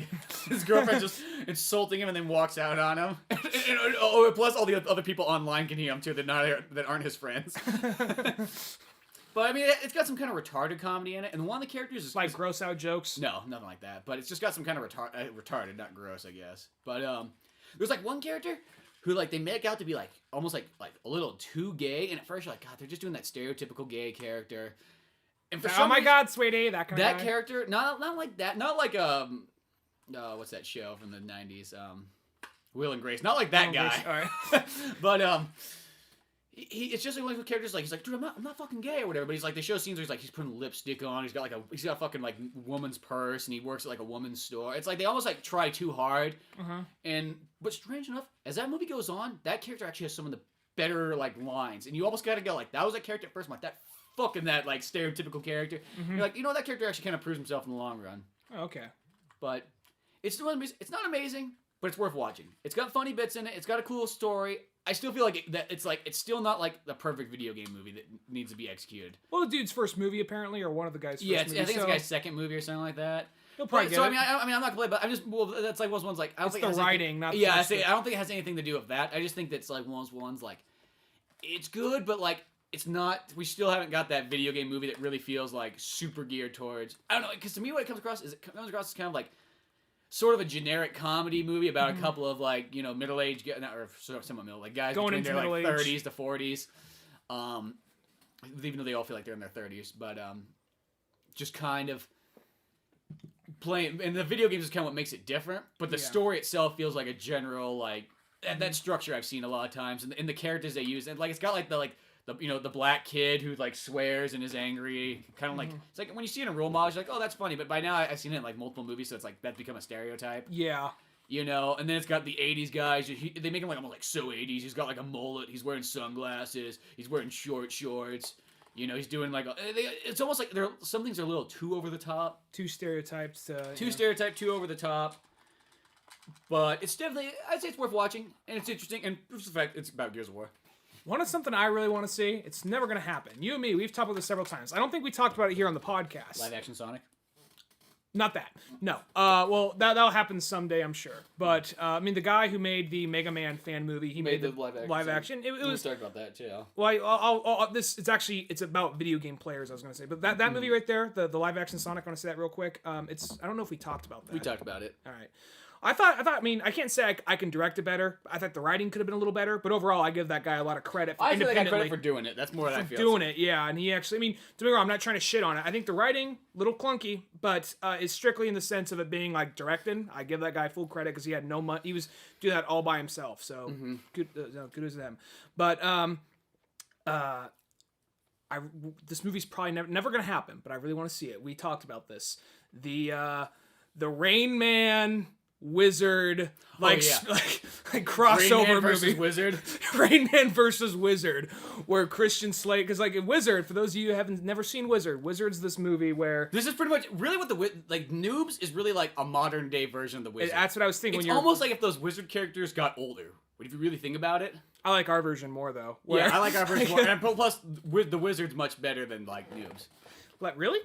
his girlfriend's just insulting him and then walks out on him. And plus, all the other people online can hear him too that aren't his friends. But I mean, it's got some kind of retarded comedy in it, and one of the characters is like gross out jokes. No, nothing like that. But it's just got some kind of retarded, not gross, I guess. But there's like one character who like they make out to be like almost like a little too gay, and at first you're like, God, they're just doing that stereotypical gay character. And for some reason, God, sweetie, that kind of guy. character, not like that, not like what's that show from the 90s? Will and Grace, not like that guy. All right. But it's just like one of the characters like he's like, dude, I'm not fucking gay or whatever. But he's like, they show scenes where he's putting lipstick on. He's got a fucking like woman's purse, and he works at like a woman's store. It's like they almost like try too hard. But strange enough, as that movie goes on, that character actually has some of the better like lines, and you almost gotta go like, that was that character at first. I'm like, that fucking that like stereotypical character. You're like, that character actually kind of proves himself in the long run. Oh, okay. But it's not amazing, but it's worth watching. It's got funny bits in it. It's got a cool story. I still feel like it's still not like the perfect video game movie that needs to be executed. Well, the dude's first movie apparently, or one of the guys' first movie. I think it's the guy's second movie or something like that. He'll probably get it. I mean, I'm not gonna play, but I'm just that's like one of those ones like I don't it's think the it has writing, not I don't think it has anything to do with that. I just think that's like one of those ones like it's good, but like it's not. We still haven't got that video game movie that really feels like super geared towards. I don't know, because to me what it comes across as kind of like sort of a generic comedy movie about a couple of like middle-aged or somewhat middle like guys going between into their like middle 30s to 40s, even though they all feel like they're in their 30s, but just kind of playing. And the video games is kind of what makes it different, but the story itself feels like a general like that structure I've seen a lot of times, and the characters they use, and like it's got like the black kid who like swears and is angry, kind of like it's like when you see it in role models, you're like, oh, that's funny. But by now I've seen it in like multiple movies, so it's like that's become a stereotype. Yeah. And then it's got the 80s guys. They make him like almost like so 80s. He's got like a mullet. He's wearing sunglasses. He's wearing short shorts. He's doing like it's almost like some things are a little too over the top. Too stereotypes. Too over the top. But it's definitely, I'd say it's worth watching, and it's interesting, and proves the fact it's about Gears of War. One of something I really want to see. It's never going to happen. You and me, we've talked about this several times. I don't think we talked about it here on the podcast. Live action Sonic? Not that. No. Well, that'll happen someday, I'm sure. But I mean, the guy who made the Mega Man fan movie, he made the live action. It was talk about that too. Well, it's about video game players. I was going to say, but that movie right there, the live action Sonic. I want to say that real quick. I don't know if we talked about that. We talked about it. All right. I thought. I mean, I can't say I can direct it better. I thought the writing could have been a little better, but overall, I give that guy a lot of credit for independently. I feel like I credit for doing it. That's more what I feel. Doing it, yeah. And he actually, I mean, to be honest, I'm not trying to shit on it. I think the writing, little clunky, but it's strictly in the sense of it being like directing. I give that guy full credit because he had no money. He was doing that all by himself. So kudos to them. But this movie's probably never gonna happen. But I really want to see it. We talked about this. The Rain Man Wizard crossover Rain Man movie. Wizard. Rain Man versus Wizard, where Christian Slater, because like Wizard, for those of you who haven't never seen Wizard's this movie where this is pretty much really what Noobz is really like a modern day version of the Wizard. That's what I was thinking. It's almost like if those Wizard characters got older. But if you really think about it, I like our version more though. Yeah, I like our version more. And plus, the Wizard's much better than like Noobz. Like really?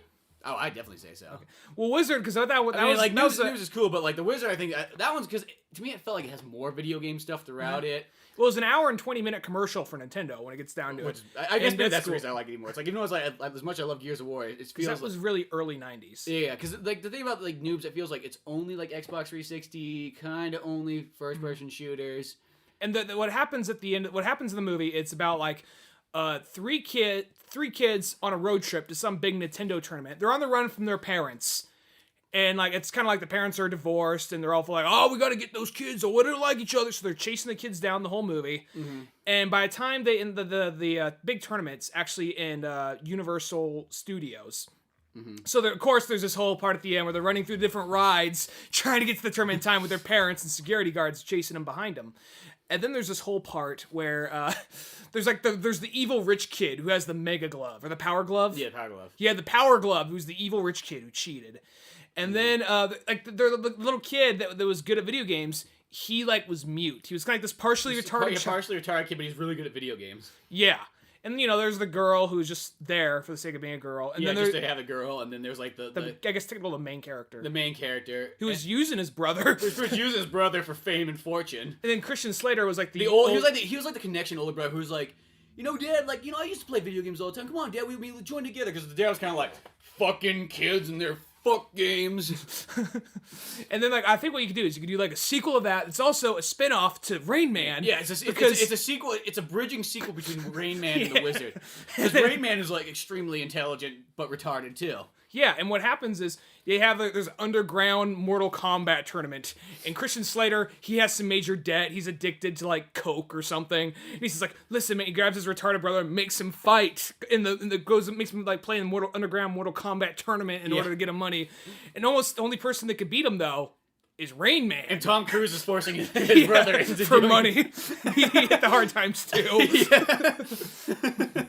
Oh, I definitely say so. Okay. Well, Wizard, because Noobz is cool, but like the Wizard, I think that one's because to me it felt like it has more video game stuff throughout it. Well, it's an hour and 20-minute commercial for Nintendo when it gets down to it. I guess maybe that's the reason I like it anymore. It's like even though it's like as much as I love Gears of War, it feels that was really early 90s. Yeah, because like the thing about like Noobz, it feels like it's only like Xbox 360, kind of only first-person shooters. And what happens at the end? What happens in the movie? It's about like three kids on a road trip to some big Nintendo tournament. They're on the run from their parents, and like it's kind of like the parents are divorced, and they're all like, "Oh, we got to get those kids. Or they don't like each other." So they're chasing the kids down the whole movie. And by the time they in the big tournaments, actually in Universal Studios, So of course there's this whole part at the end where they're running through different rides, trying to get to the tournament in time with their parents and security guards chasing them behind them. And then there's this whole part where there's the evil rich kid who has the mega glove or the power glove. Yeah, power glove. Yeah, the power glove, who's the evil rich kid who cheated. And then the little kid that was good at video games, he was mute. He was kind of like this partially retarded partially retired kid, but he's really good at video games. Yeah. And, there's the girl who's just there for the sake of being a girl. And then just to have a girl, and then there's, the I guess technically the main character. The main character. Who was using his brother. Who was using his brother for fame and fortune. And then Christian Slater was, he was like the connection older brother who's like, Dad, I used to play video games all the time. Come on, Dad, we join together. Because the dad was kind of like, fucking kids and their fuck games. And then I think what you could do is you could do a sequel of that. It's also a spin-off to Rain Man. Yeah, it's a sequel. It's a bridging sequel between Rain Man and the Wizard. Because Rain Man is extremely intelligent but retarded too. Yeah, and what happens is there's an underground Mortal Kombat tournament, and Christian Slater, he has some major debt. He's addicted to coke or something. And he's just listen, man. He grabs his retarded brother and makes him fight makes him play in the underground Mortal Kombat tournament in order to get him money. And almost the only person that could beat him though is Rain Man. And Tom Cruise is forcing his brother into for money. He hit the hard times too.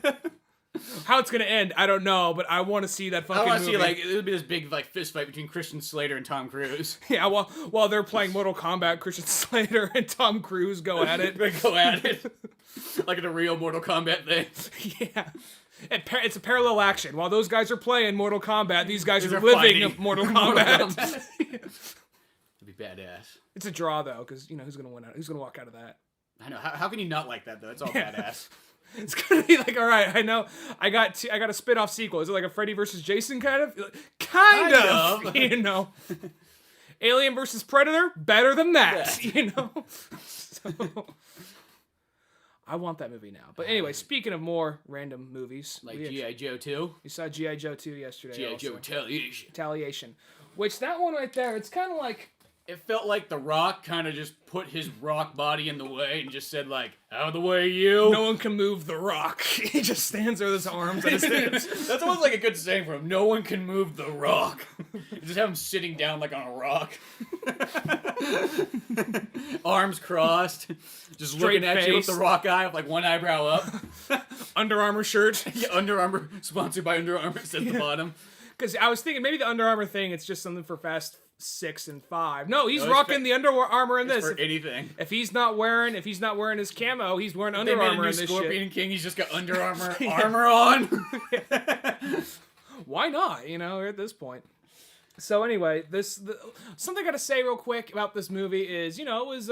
Yeah. How it's gonna end, I don't know, but I want to see that fucking movie. I want to see it would be this big fist fight between Christian Slater and Tom Cruise. Yeah, while they're playing Mortal Kombat, Christian Slater and Tom Cruise go at it. They go at it like in a real Mortal Kombat thing. Yeah. It's a parallel action. While those guys are playing Mortal Kombat, these guys are living Mortal Kombat. That'd be badass. It's a draw though, because who's gonna win out? Who's gonna walk out of that? I know. How can you not like that though? It's all badass. It's gonna be all right. I know. I got a spin-off sequel. Is it like a Freddy versus Jason kind of? Kind of. Alien versus Predator. Better than that. Yeah. So, I want that movie now. But anyway, speaking of more random movies, G.I. Joe 2. You saw G.I. Joe 2 yesterday. G.I. Joe Retaliation. Which that one right there, it's kind of like. It felt like The Rock kind of just put his rock body in the way and just said, out of the way, you. No one can move The Rock. He just stands there with his arms on his hips. That's almost like a good saying for him. No one can move The Rock. You just have him sitting down on a rock. Arms crossed. Just Straight looking at face. you with the rock eye with one eyebrow up. Under Armour shirt. Yeah, Under Armour. Sponsored by Under Armour. It says at the bottom. Because I was thinking maybe the Under Armour thing, it's just something for Fast 6 and 5. No, he's rocking the Under Armour in this. For anything. If he's not wearing his camo, he's wearing Under Armour in this Scorpion shit. King, he's just got Under Armour armor on. Why not? At this point. So anyway, something I gotta say real quick about this movie is, it was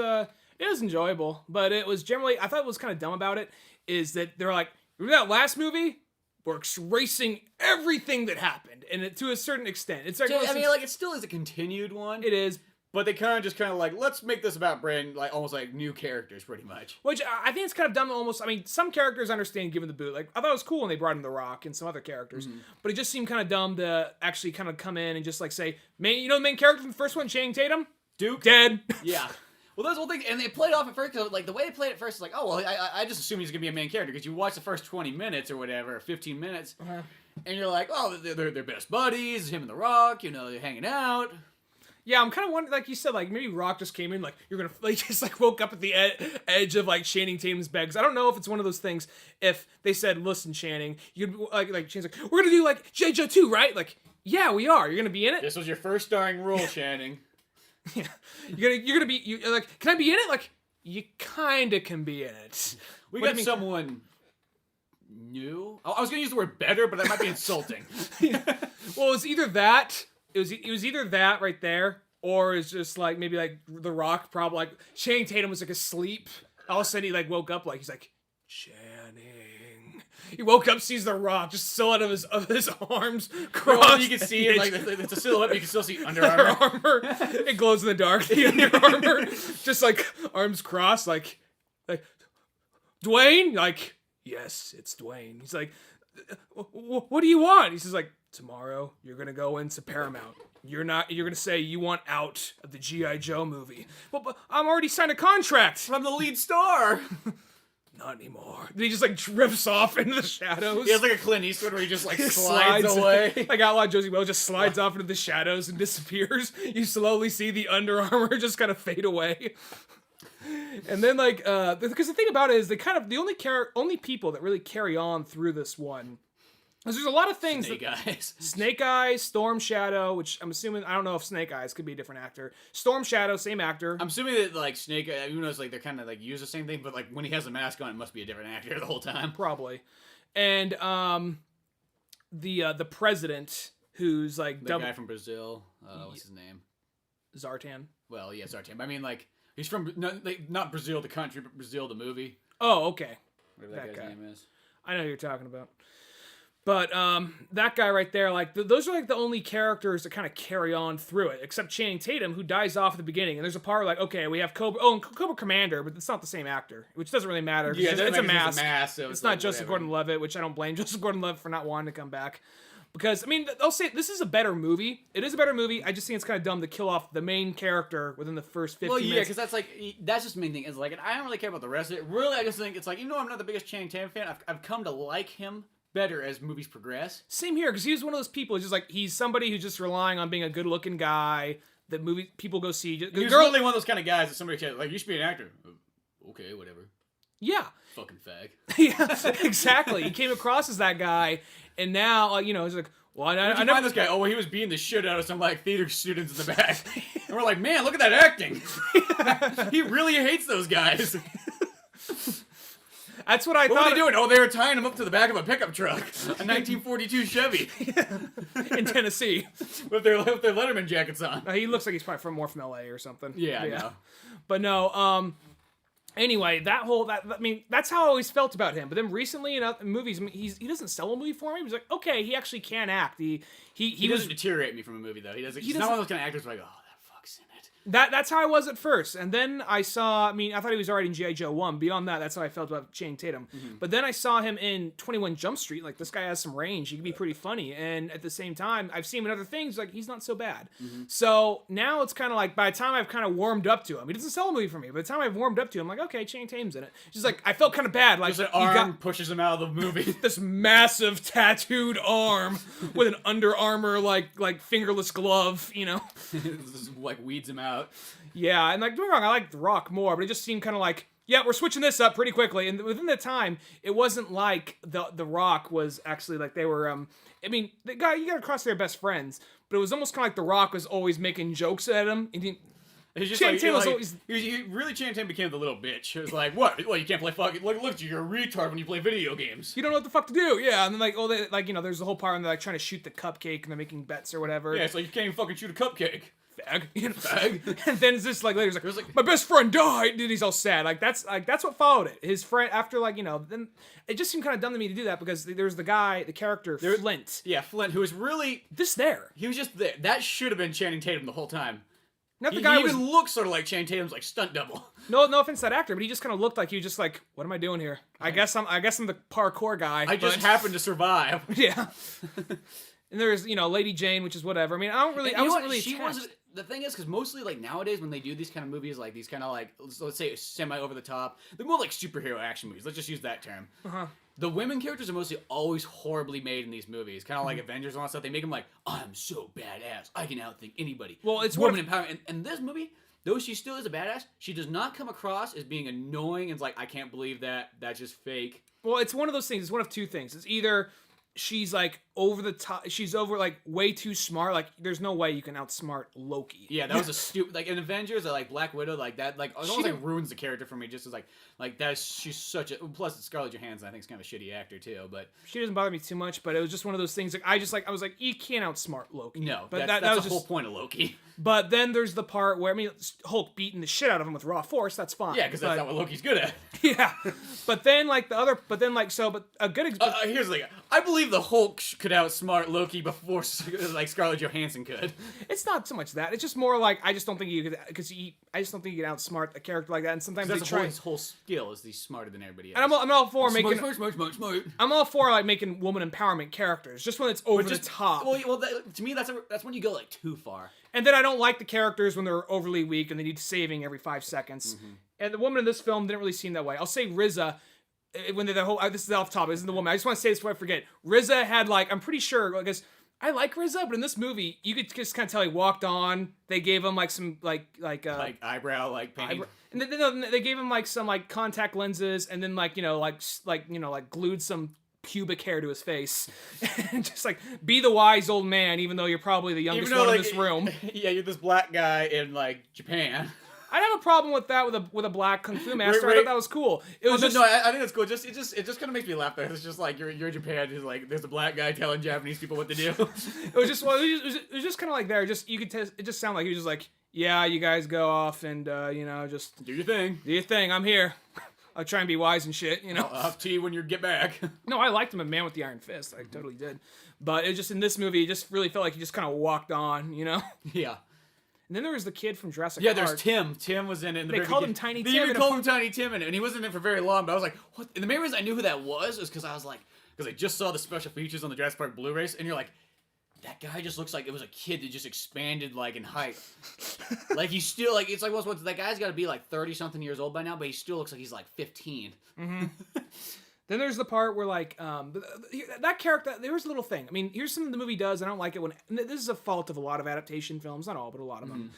enjoyable, but it was generally, I thought it was kind of dumb about it, is that they're like, remember that last movie? We're erasing everything that happened, and to a certain extent, it's like it still is a continued one. It is, but they kind of let's make this about brand almost new characters, pretty much. Which I think it's kind of dumb. Almost, some characters I understand given the boot. I thought it was cool when they brought in The Rock and some other characters, but it just seemed kind of dumb to actually kind of come in and just say, the main character in the first one, Channing Tatum, Duke, dead. Yeah. Well, that's the whole thing, and they played off at first, the way they played it first is I just assume he's gonna be a main character, because you watch the first 20 minutes or whatever, or 15 minutes, and you're like, oh, they're best buddies, him and The Rock, they're hanging out. Yeah, I'm kind of wondering, like you said, maybe Rock just came in, you're gonna, just woke up at the edge of, Channing Tatum's bed, because I don't know if it's one of those things, if they said, listen, Channing, you'd, Channing's we're gonna do, G.I. Joe 2, right? Yeah, we are, you're gonna be in it? This was your first starring role, Channing. Yeah, you're gonna be can I be in it? You kinda can be in it. We got someone new. I was gonna use the word better, but that might be insulting. Yeah. Well, it's either that. It was either that right there, or it's just maybe The Rock probably Channing Tatum was asleep. All of a sudden he woke up he's Channing. He woke up, sees The Rock, just silhouette of his arms crossed. Well, you can see it, it's a silhouette, but you can still see Under Armour. It glows in the dark, the Under Armour. Just, arms crossed, Dwayne? Yes, it's Dwayne. He's what do you want? He says, tomorrow, you're gonna go into Paramount. You're gonna say you want out of the G.I. Joe movie. But I'm already signed a contract. I'm the lead star. not anymore. Then he just like drifts off into the shadows. He has like a Clint Eastwood where he just like slides away. Like Outlaw Josie Well just slides off into the shadows and disappears. You slowly see the Under Armour just kind of fade away. And then like because the thing about it is they kind of the only people that really carry on through this one. Because there's a lot of things. Snake Eyes, Storm Shadow, which I'm assuming, I don't know if Snake Eyes could be a different actor. Storm Shadow, same actor. I'm assuming that like Snake, even though it's like they're kind of like use the same thing, but like when he has a mask on, it must be a different actor the whole time. Probably. And the president, who's like the guy from Brazil. What's his name? Zartan. Well, yeah, Zartan. I mean, like he's from not Brazil the country, but Brazil the movie. Oh, okay. Whatever that guy's name is. I know who you're talking about. But that guy right there, like those are like the only characters that kind of carry on through it, except Channing Tatum, who dies off at the beginning. And there's a part where, like, okay, we have Cobra, and Cobra Commander, but it's not the same actor, which doesn't really matter. Yeah, it's a mask. So it's not Joseph Gordon-Levitt, which I don't blame Joseph Gordon-Levitt for not wanting to come back. Because, I mean, I'll say this is a better movie. It is a better movie. I just think it's kind of dumb to kill off the main character within the first 15 minutes. Well, yeah, because that's just the main thing. Is like, and I don't really care about the rest of it. Really, I just think it's like, you know, I'm not the biggest Channing Tatum fan. I've come to like him better as movies progress. Same here, because he was one of those people. It's just like he's somebody who's just relying on being a good-looking guy that people go see. He's really one of those kind of guys that somebody says, like, you should be an actor. Okay, whatever. Yeah. Fucking fag. Yeah, exactly. He came across as that guy, and now, you know, he's like, well, I never find this guy. Oh, well, he was beating the shit out of some like theater students in the back, and we're like, man, look at that acting. He really hates those guys. That's what I thought. What were they doing? Oh, they were tying him up to the back of a pickup truck, a 1942 Chevy, in Tennessee, with their Letterman jackets on. He looks like he's probably more from LA or something. Yeah, I know. But no. Anyway, I mean, that's how I always felt about him. But then recently in movies, he doesn't sell a movie for me. He's like, okay, he actually can act. He doesn't deteriorate me from a movie though. He's not one of those kind of actors where like, oh, that fuck's in it. That's how I was at first, and then I thought he was already in G.I. Joe 1. Beyond that, that's how I felt about Channing Tatum. Mm-hmm. But then I saw him in 21 Jump Street. Like, this guy has some range. He can be pretty funny, and at the same time, I've seen him in other things. Like, he's not so bad. Mm-hmm. So now it's kind of like, by the time I've kind of warmed up to him, he doesn't sell a movie for me. By the time I've warmed up to him, I'm like, okay, Channing Tatum's in it. Just like, I felt kind of bad. Like, just an arm pushes him out of the movie. This massive tattooed arm with an Under Armour like fingerless glove, you know, just like weeds him out. Yeah, and like, don't get me wrong, I like The Rock more, but it just seemed kind of like, yeah, we're switching this up pretty quickly. And within the time, it wasn't like the Rock was actually like they were. I mean, the guy, you got to cross their best friends, but it was almost kind of like The Rock was always making jokes at him. And he really Channing Tatum became the little bitch. It was like, what? Well, you can't play fucking. Look, you're a retard when you play video games. You don't know what the fuck to do. Yeah, and then like, you know, there's the whole part when they're like trying to shoot the cupcake and they're making bets or whatever. Yeah, it's like you can't even fucking shoot a cupcake. Fag, you know, fag. And then it's just like later, it's like, my best friend died, and he's all sad. Like that's what followed it. His friend, after like, you know, then it just seemed kind of dumb to me to do that because there's the character Flint. Yeah, Flint, who was really just there. He was just there. That should have been Channing Tatum the whole time. Not the guy he even looked sort of like Channing Tatum's like stunt double. No offense to that actor, but he just kind of looked like he was just like, what am I doing here? I guess I'm the parkour guy. I just happened to survive. Yeah. And there's, you know, Lady Jane, which is whatever. I mean, I wasn't really attached. The thing is, because mostly, like, nowadays, when they do these kind of movies, like, these kind of, like, let's say semi-over-the-top, they're more like superhero action movies. Let's just use that term. Uh-huh. The women characters are mostly always horribly made in these movies. Kind of like Avengers and all that stuff. They make them like, I'm so badass. I can outthink anybody. Well, it's woman empowerment. And this movie, though she still is a badass, she does not come across as being annoying and it's like, I can't believe that. That's just fake. Well, it's one of those things. It's one of two things. It's either she's like over the top, she's over like way too smart. Like there's no way you can outsmart Loki. Yeah, that was a stupid, like in Avengers, like Black Widow, like that, like it almost like ruins the character for me. Just as like that's, she's such a, plus it's Scarlett Johansson, I think is kind of a shitty actor too, but she doesn't bother me too much. But it was just one of those things. Like I was like, you can't outsmart Loki. No, but that's was the just whole point of Loki. But then there's the part where, I mean, Hulk beating the shit out of him with raw force. That's fine. Yeah, because that's not what Loki's good at. Yeah, but then a good. Here's the thing. I believe the Hulk could outsmart Loki before like Scarlett Johansson could. It's not so much that. It's just more like I just don't think you could, because I just don't think you can outsmart a character like that. And sometimes they try. His whole skill is he's smarter than everybody else. And I'm all for making smart. I'm all for like making woman empowerment characters, just when it's over the top. Well, to me that's when you go like too far. And then I don't like the characters when they're overly weak and they need saving every 5 seconds. Mm-hmm. And the woman in this film didn't really seem that way. I'll say RZA. when the whole this is off topic, this isn't the woman. I just want to say this before I forget. RZA had like, I'm pretty sure, because I like RZA, but in this movie you could just kind of tell he walked on. They gave him like some like eyebrow like painting. And then they gave him like some like contact lenses, and then like glued some pubic hair to his face, and just like be the wise old man, even though you're probably the youngest one in this room. Yeah, you're this black guy in like Japan. I have a problem with that with a black kung fu master. I thought that was cool. It was just, no, I think it's cool. It just kind of makes me laugh. Though it's just like you're in Japan. It's like there's a black guy telling Japanese people what to do. It was just kind of like there. Just you could tell. It just sounded like he was just like, yeah, you guys go off and just do your thing. Do your thing. I'm here. I'll try and be wise and shit. I'll up to you when you get back. No, I liked him in Man with the Iron Fist. I totally did. But it just in this movie, it just really felt like he just kind of walked on. Yeah. And then there was the kid from Jurassic Park. Park. There's Tim. Tim was in it. They called him Tiny Tim. They even called him Tiny Tim in it, and he wasn't in it for very long. But I was like, what? And the main reason I knew who that was because I was like, because I just saw the special features on the Jurassic Park Blu-rays, and you're like, that guy just looks like it was a kid that just expanded like in height. Like he's still like it's like what's that guy's got to be like 30-something years old by now, but he still looks like he's like 15. Mm-hmm. Then there's the part where like that character. There's a little thing. I mean, here's something the movie does. I don't like it when this is a fault of a lot of adaptation films, not all, but a lot of them.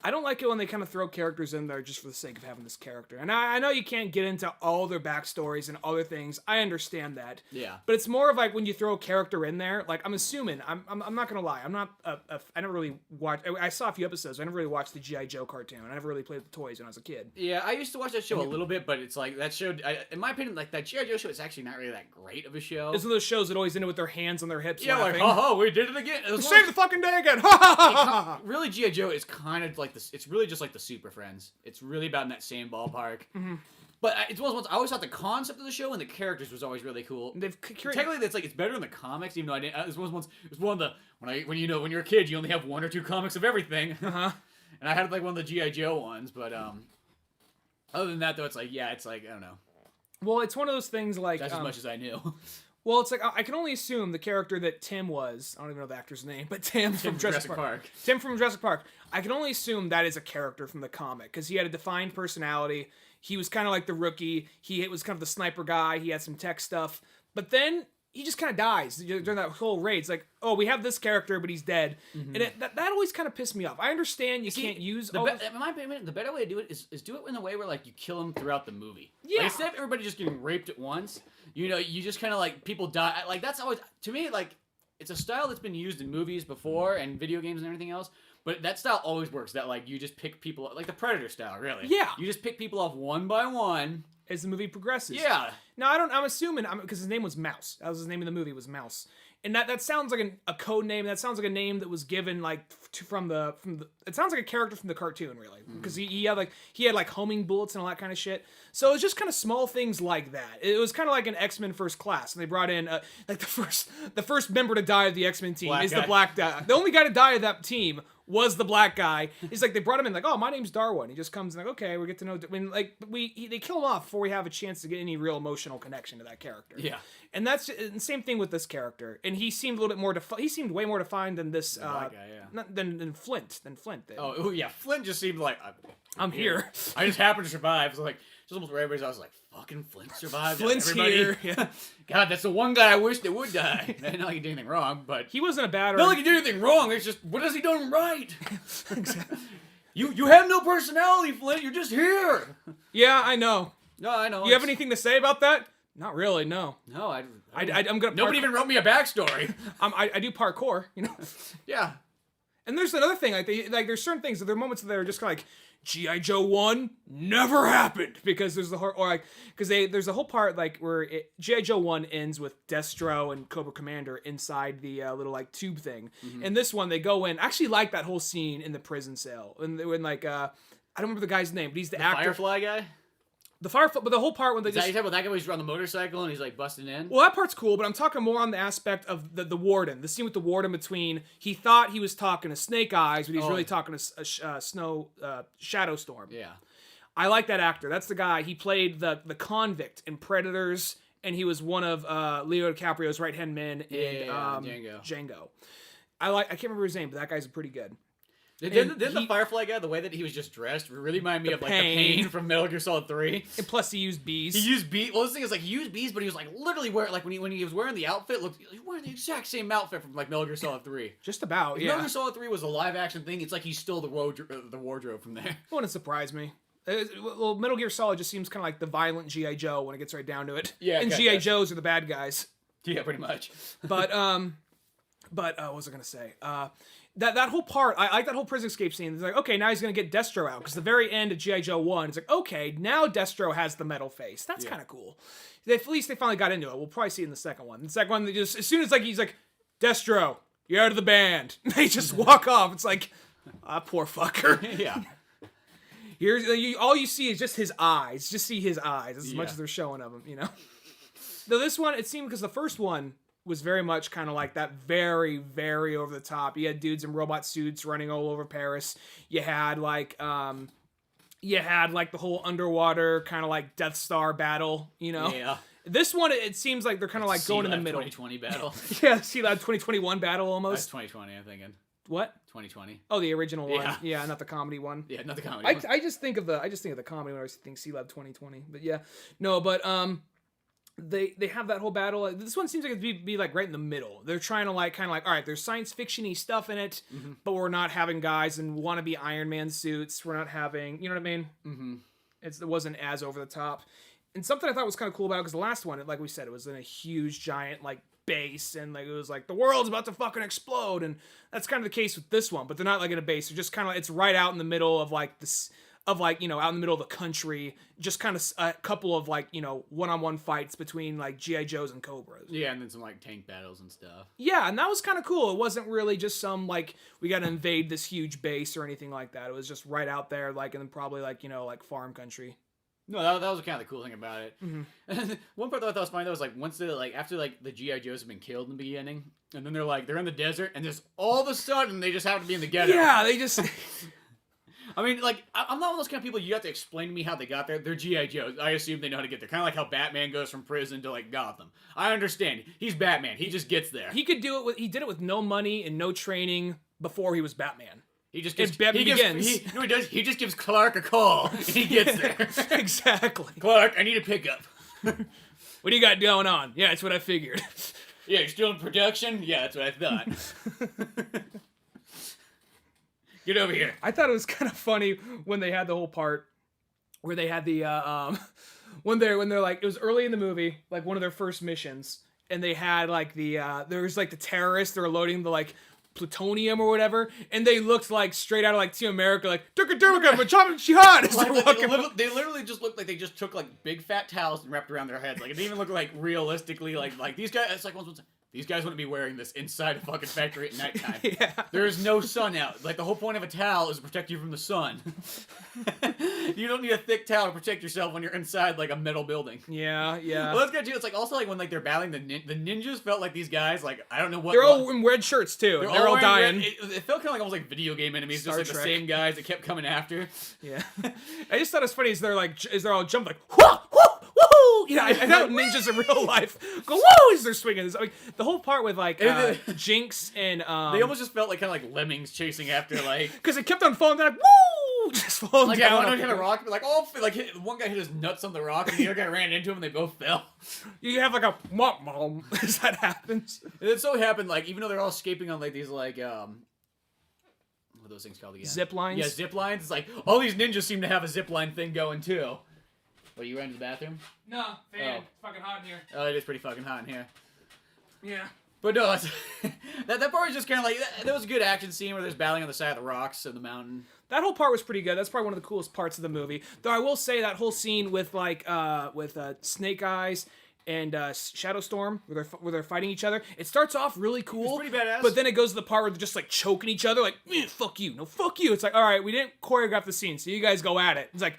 I don't like it when they kind of throw characters in there just for the sake of having this character. And I know you can't get into all their backstories and other things. I understand that. Yeah. But it's more of like when you throw a character in there. Like I'm assuming. I'm not gonna lie. I'm not. I never really watched. I saw a few episodes. I never really watched the G.I. Joe cartoon. I never really played with the toys when I was a kid. Yeah, I used to watch that show a little bit, but it's like that show. In my opinion, like that G.I. Joe show is actually not really that great of a show. It's one of those shows that always ended with their hands on their hips. Yeah, laughing. like we did it again. It Save the fucking day again. Ha ha ha. Really, G.I. Joe is kind of like this. It's really just like the Super Friends. It's really about in that same ballpark. Mm-hmm. But it's one of those ones. I always thought the concept of the show and the characters was always really cool. Technically, it's better in the comics, even though I didn't. It was one of the when you're a kid, you only have 1 or 2 comics of everything. Uh-huh. And I had like one of the G.I. Joe ones, but other than that, though, it's like I don't know. Well, it's one of those things like that's as much as I knew. Well, it's like I can only assume the character that Tim was. I don't even know the actor's name, but Tim from Jurassic Park. Tim from Jurassic Park. I can only assume that is a character from the comic because he had a defined personality. He was kind of like the rookie. He was kind of the sniper guy. He had some tech stuff, but then he just kind of dies during that whole raid. It's like, oh, we have this character, but he's dead, and that always kind of pissed me off. I understand you can't use. In my opinion, the better way to do it is do it in a way where like you kill him throughout the movie. Yeah. Like, instead of everybody just getting raped at once. You just kind of like people die. Like that's always to me like it's a style that's been used in movies before and video games and everything else. But that style always works. That like you just pick people like the Predator style, really. Yeah. You just pick people off one by one as the movie progresses. Yeah. Now I'm assuming because his name was Mouse. That was his name in the movie was Mouse. And that sounds like a code name. That sounds like a name that was given like from the. It sounds like a character from the cartoon, really, because he had like homing bullets and all that kind of shit. So it was just kind of small things like that. It was kind of like an X-Men First Class, and they brought in like the first member to die of the X-Men team is the black guy. The only guy to die of that team was the black guy. He's like they brought him in like, oh, my name's Darwin. He just comes and like, okay, we get to know. They kill him off before we have a chance to get any real emotional connection to that character. Yeah. And that's the same thing with this character. And he seemed a little bit more he seemed way more defined than this guy, yeah. than Flint did. Oh yeah, Flint just seemed like I'm here. I just happened to survive. So like just almost where everybody's I was like, fucking Flint survived. Flint's here. Yeah. God, that's the one guy I wish that would die. Not like he did anything wrong, but he wasn't a bad. Not like he did anything wrong. It's just what has he done right? You have no personality, Flint. You're just here. Yeah, I know. No, I know. You have anything to say about that? Not really, no. No, I'm gonna. Nobody even wrote me a backstory. I do parkour, Yeah. And there's another thing, like there's certain things that there are moments that are just kind of like G.I. Joe 1 never happened because there's there's a whole part like where G.I. Joe 1 ends with Destro and Cobra Commander inside the little like tube thing. And this one they go in. I actually like that whole scene in the prison cell when like I don't remember the guy's name, but he's the actor. Firefly guy. But the whole part when they you talking about that guy where he's on the motorcycle and he's like busting in? Well, that part's cool, but I'm talking more on the aspect of the warden. The scene with the warden between he thought he was talking to Snake Eyes, but he's really talking to Shadow Storm. Yeah, I like that actor. That's the guy. He played the convict in Predators, and he was one of Leo DiCaprio's right hand men in Django. I can't remember his name, but that guy's pretty good. Didn't the Firefly guy, the way that he was just dressed, really remind me of like the Pain from Metal Gear Solid 3? And plus, he used bees. He used bees. Well, this thing is like he used bees, but he was like literally wearing like when he was wearing the outfit, he was wearing the exact same outfit from like Metal Gear Solid 3. Just about, If yeah. Metal Gear Solid 3 was a live action thing. It's like he stole the wardrobe from there. It wouldn't surprise me. Well, Metal Gear Solid just seems kind of like the violent G.I. Joe when it gets right down to it. Yeah, and okay, G.I. yeah. Joes are the bad guys. Yeah, pretty much. But what was I gonna say? That whole part, I like that whole prison escape scene. It's like, okay, now he's gonna get Destro out because the very end of G.I. Joe 1, it's like, okay, now Destro has the metal face. That's kind of cool. At least they finally got into it. We'll probably see it in the second one. The second one, they just as soon as like he's like, Destro, you're out of the band. They just walk off. It's like, poor fucker. Yeah. Here's all you see is just his eyes. Just see his eyes as much as they're showing of him. You know. Though this one, it seemed because the first one was very much kind of like that, very, very over the top. You had dudes in robot suits running all over Paris. You had like the whole underwater kind of like Death Star battle, you know? Yeah. This one, it seems like they're kind of like going in the middle. 2020 battle. Yeah, Sea-Lab 2021 battle almost. That's 2020, I'm thinking. What? 2020. Oh, the original one. Yeah. Yeah, not the comedy one. Yeah, not the comedy one. I just think of the comedy when I think Sea-Lab 2020. But yeah. No, but they have that whole battle. This one seems like it'd be like right in the middle. They're trying to like kind of like, all right, there's science fiction-y stuff in it, but we're not having guys in wannabe Iron Man suits. We're not having, you know what I mean? Mm-hmm. It wasn't as over the top. And something I thought was kind of cool about it, because the last one, like we said, it was in a huge giant like base, and like it was like the world's about to fucking explode, and that's kind of the case with this one. But they're not like in a base. They're just kind of it's right out in the middle of like this. Of like, you know, out in the middle of the country, just kind of a couple of like, you know, one-on-one fights between like G.I. Joes and Cobras. Yeah, and then some like tank battles and stuff. Yeah, and that was kind of cool. It wasn't really just some like, we got to invade this huge base or anything like that. It was just right out there, like, and then probably like, you know, like farm country. No, that was kind of the cool thing about it. Mm-hmm. And one part that I thought was funny though was like once they like after like the G.I. Joes have been killed in the beginning, and then they're in the desert, and just all of a sudden they just happen to be in the ghetto. Yeah, they just. I mean, like, I'm not one of those kind of people you have to explain to me how they got there. They're G.I. Joes. I assume they know how to get there. Kind of like how Batman goes from prison to, like, Gotham. I understand. He's Batman. He just gets there. He did it with no money and no training before he was Batman. He just gives... Batman Begins. He just gives Clark a call, and he gets there. Exactly. Clark, I need a pickup. What do you got going on? Yeah, that's what I figured. Yeah, you're still in production? Yeah, that's what I thought. Get over here. I thought it was kind of funny when they had the whole part where they had the when they're like, it was early in the movie, like one of their first missions, and they had like there was like the terrorists that were loading the like plutonium or whatever, and they looked like straight out of like Team America, like Dunigan, Jihad. They literally just looked like they just took like big fat towels and wrapped around their heads. Like it didn't even look like realistically like these guys. It's like these guys wouldn't be wearing this inside a fucking factory at nighttime. Yeah. There is no sun out. Like, the whole point of a towel is to protect you from the sun. You don't need a thick towel to protect yourself when you're inside, like, a metal building. Yeah, yeah. Well, that's good, too. It's, like, also, like, when, like, they're battling the ninjas felt like these guys, like, I don't know what... They're all in red shirts, too. They're all dying. It felt kind of like almost like video game enemies, just like the same guys that kept coming after. Yeah. I just thought it was funny, they're all jumping, like, whoa, whoa, woo! You know, I know ninjas in real life go, whoa, as they're swinging. Like, the whole part with, like, Jinx and... they almost just felt like kind of like lemmings chasing after, like... Because it kept on falling down, like, woo! Just falling like, down. Like, one hit a rock, like, one guy hit his nuts on the rock, and the other guy ran into him, and they both fell. You have, like, a mom as that happens. And it so happened, like, even though they're all escaping on, like, these, like, what are those things called again? Zip lines? Yeah, zip lines. It's like, all these ninjas seem to have a zip line thing going, too. What, you ran to the bathroom? No, fan. It's fucking hot in here. Oh, it is pretty fucking hot in here. Yeah. But no, that part was just kind of like, that was a good action scene where there's battling on the side of the rocks of the mountain. That whole part was pretty good. That's probably one of the coolest parts of the movie. Though I will say that whole scene with like Snake Eyes and Shadowstorm, where they're fighting each other, it starts off really cool. It's pretty badass. But then it goes to the part where they're just like choking each other, like, fuck you, no, fuck you. It's like, all right, we didn't choreograph the scene, so you guys go at it. It's like,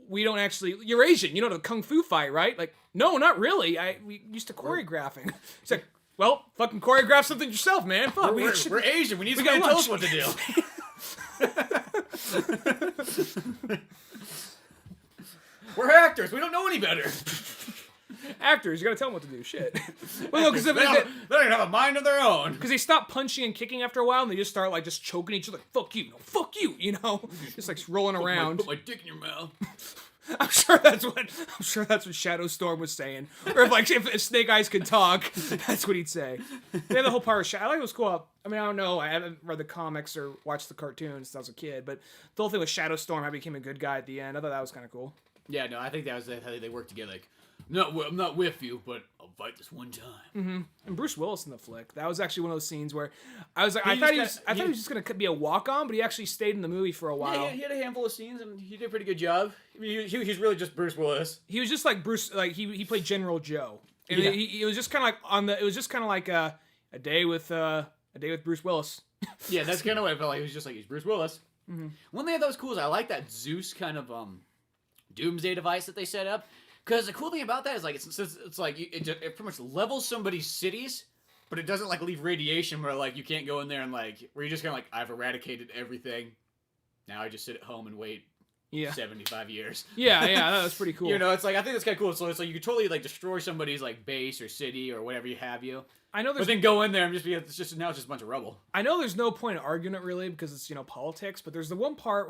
we don't actually, you're Asian, you know the kung fu fight, right? Like, no, not really. We used to choreographing. It's like, well, fucking choreograph something yourself, man. Fuck, we're Asian. We need somebody to tell us what to do. We're actors. We don't know any better. Actors, you gotta tell them what to do. Shit. Well, no, because they don't have a mind of their own. Because they stop punching and kicking after a while, and they just start like just choking each other. Like, fuck you, no, fuck you, you know, just like rolling around. Put my dick in your mouth. I'm sure that's what Shadow Storm was saying. Or if Snake Eyes could talk, that's what he'd say. Yeah, the whole part of Shadow, I like it was cool. I mean, I don't know, I haven't read the comics or watched the cartoons since I was a kid, but the whole thing with Shadow Storm, how he became a good guy at the end, I thought that was kind of cool. Yeah, no, I think that was how they worked together. Like, no, I'm not with you, but I'll fight this one time. Mm-hmm. And Bruce Willis in the flick, that was actually one of those scenes where I was like, I thought he was just gonna be a walk-on, but he actually stayed in the movie for a while. Yeah, he had a handful of scenes, and he did a pretty good job. I mean, he's really just Bruce Willis. He was just like Bruce, like he played General Joe. And Yeah. it was just kind of like it was just kind of like a day with Bruce Willis. Yeah, that's kind of what I felt like. He was just like, he's Bruce Willis. Mm-hmm. One thing I thought was cool is I like that Zeus kind of doomsday device that they set up. Because the cool thing about that is like it's like it pretty much levels somebody's cities, but it doesn't like leave radiation where like you can't go in there and like where you're just kind of like, I've eradicated everything. Now I just sit at home and wait. Yeah. 75 years. Yeah, that was pretty cool. You know, it's like I think that's kind of cool. So it's like you could totally like destroy somebody's like base or city or whatever you have you. I know But then go in there and now it's just a bunch of rubble. I know there's no point in arguing it really because it's, you know, politics, but there's the one part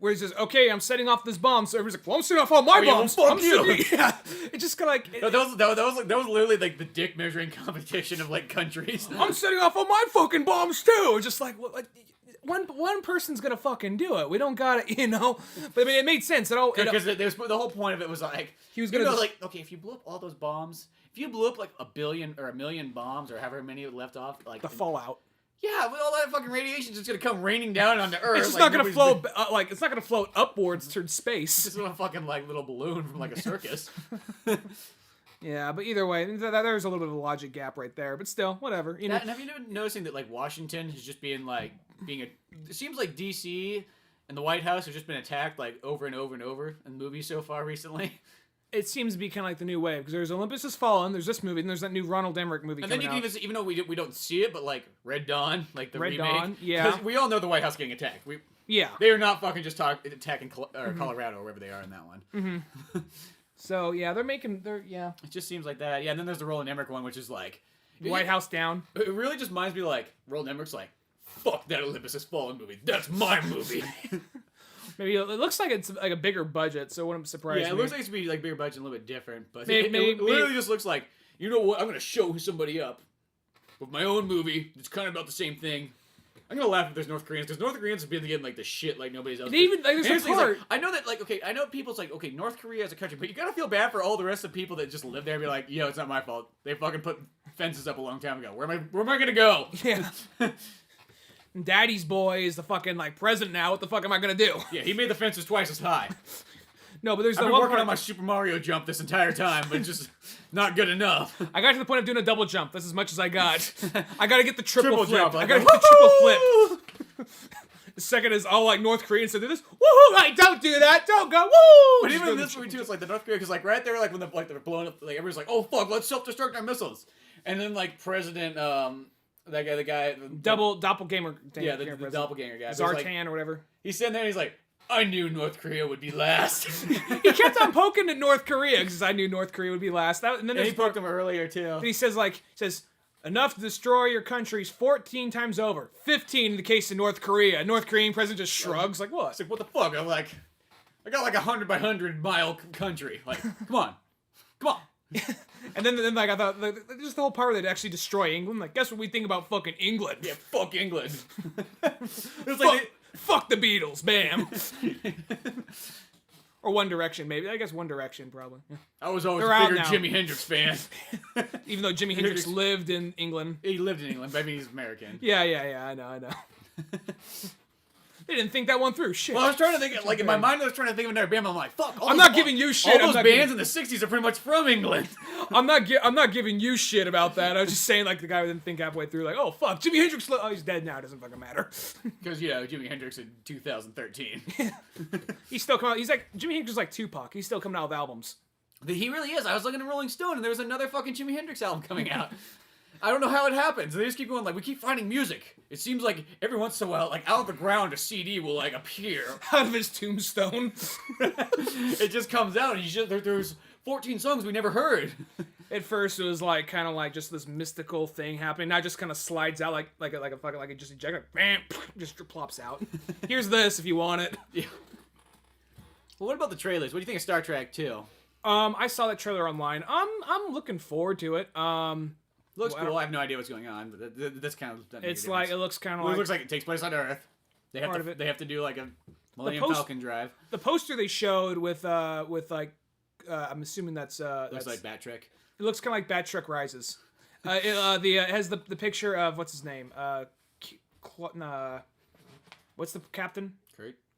where he says, okay, I'm setting off this bomb, so everybody's like, well, I'm setting off all my bombs. Well, fuck you. Yeah. It's just kind of like... No, that was literally like the dick measuring competition of like countries. I'm setting off all my fucking bombs too. Just like one person's gonna fucking do it. We don't gotta, you know. But I mean, it made sense. Because the whole point of it was like he was gonna like, okay, if you blew up all those bombs, if you blew up like 1 billion or 1 million bombs or however many left off, like the fallout. Yeah, with all that fucking radiation just gonna come raining down onto Earth. It's just not gonna float it's not gonna float upwards towards space. It's just a fucking like little balloon from like a circus. Yeah, but either way, there's a little bit of a logic gap right there. But still, whatever. You know. And have you been noticing that like Washington has just been like it seems like DC and the White House have just been attacked like over and over and over in movies so far recently. It seems to be kind of like the new wave because there's Olympus Has Fallen, there's this movie, and there's that new Ronald Emmerich movie. And then you can out. even though we don't see it, but like Red Dawn, like the Red remake. Dawn, yeah. 'Cause we all know the White House getting attacked. Yeah. They are not fucking just attacking Colorado or wherever they are in that one. Mm-hmm. So yeah, It just seems like that. Yeah, and then there's the Roland Emmerich one, which is like White House down. It really just reminds me like Roland Emmerich's like, fuck that Olympus Has Fallen movie. That's my movie. Maybe it looks like it's like a bigger budget, so it wouldn't surprise me. Yeah, it looks like it's to be like bigger budget, and a little bit different, but Maybe- it literally just looks like, you know what? I'm gonna show somebody up with my own movie. It's kind of about the same thing. I'm gonna laugh if there's North Koreans because North Koreans have been getting like the shit like nobody's else. Even like there's a part. I know that like I know people's like North Korea as a country, but you gotta feel bad for all the rest of the people that just live there and be like, yo, it's not my fault. They fucking put fences up a long time ago. Where am I gonna go? Yeah. Daddy's boy is the fucking like president now. What the fuck am I gonna do? Yeah, he made the fences twice as high. No, but there's I've the been one working part. on my Super Mario jump this entire time, but it's just not good enough. I got to the point of doing a double jump. That's as much as I got. I gotta get the triple flip. jump. I Like, gotta get the triple flip. The second is all like North Koreans to do this. Woohoo! Like, don't do that. Don't go. Woo! But even in this movie too, it's like the North Korea, because like right there, like when they're blowing up, like everyone's like, oh fuck, let's self-destruct our missiles, and then like President, the guy, doppelganger. Yeah, the doppelganger guy. Zartan like, or whatever. He's sitting there and he's like, I knew North Korea would be last. He kept on poking at North Korea because I knew North Korea would be last. And then he poked him earlier too. He says enough to destroy your countries 14 times over. 15 in the case of North Korea. North Korean president just shrugs like, what? It's like, what the fuck? I'm like, I got like 100 by 100 mile country. Like, come on. And then like I thought, just the whole part where they'd actually destroy England. Like, guess what we think about fucking England? Yeah, fuck England. It's like fuck the Beatles, bam. Or One Direction, maybe. I guess One Direction, probably. Yeah. I was always They're a out bigger now. Jimi Hendrix fan. Even though Jimi Hendrix lived in England. He lived in England, but I mean he's American. Yeah, I know. They didn't think that one through. Shit. Well, I was trying to think, like, in my mind, I was trying to think of another band. I'm like, fuck. I'm not giving you shit. All those bands in the 60s are pretty much from England. I'm not giving you shit about that. I was just saying, like, the guy who didn't think halfway through, like, oh, fuck, Jimi Hendrix, oh, he's dead now. It doesn't fucking matter. Because, you know, Jimi Hendrix in 2013. He's still coming out. He's like, Jimi Hendrix is like Tupac. He's still coming out with albums. He really is. I was looking at Rolling Stone, and there was another fucking Jimi Hendrix album coming out. I don't know how it happens. They just keep going, like, we keep finding music. It seems like every once in a while, like, out of the ground, a CD will, like, appear. Out of his tombstone. It just comes out, and there's 14 songs we never heard. At first, it was like kind of like just this mystical thing happening. Now it just kind of slides out like a fucking like it just ejected, bam, just plops out. Here's this if you want it. Yeah. Well, what about the trailers? What do you think of Star Trek 2? I saw that trailer online. I'm looking forward to it. Looks cool. I have no idea what's going on, but that's kind of. It's like it looks kind of like. It looks like it takes place on Earth. They have to do like a Millennium Falcon drive. The poster they showed with like, I'm assuming that's looks like Bat Trek. It looks kind of like Bat Trek Rises. It has the picture of what's his name? What's the captain?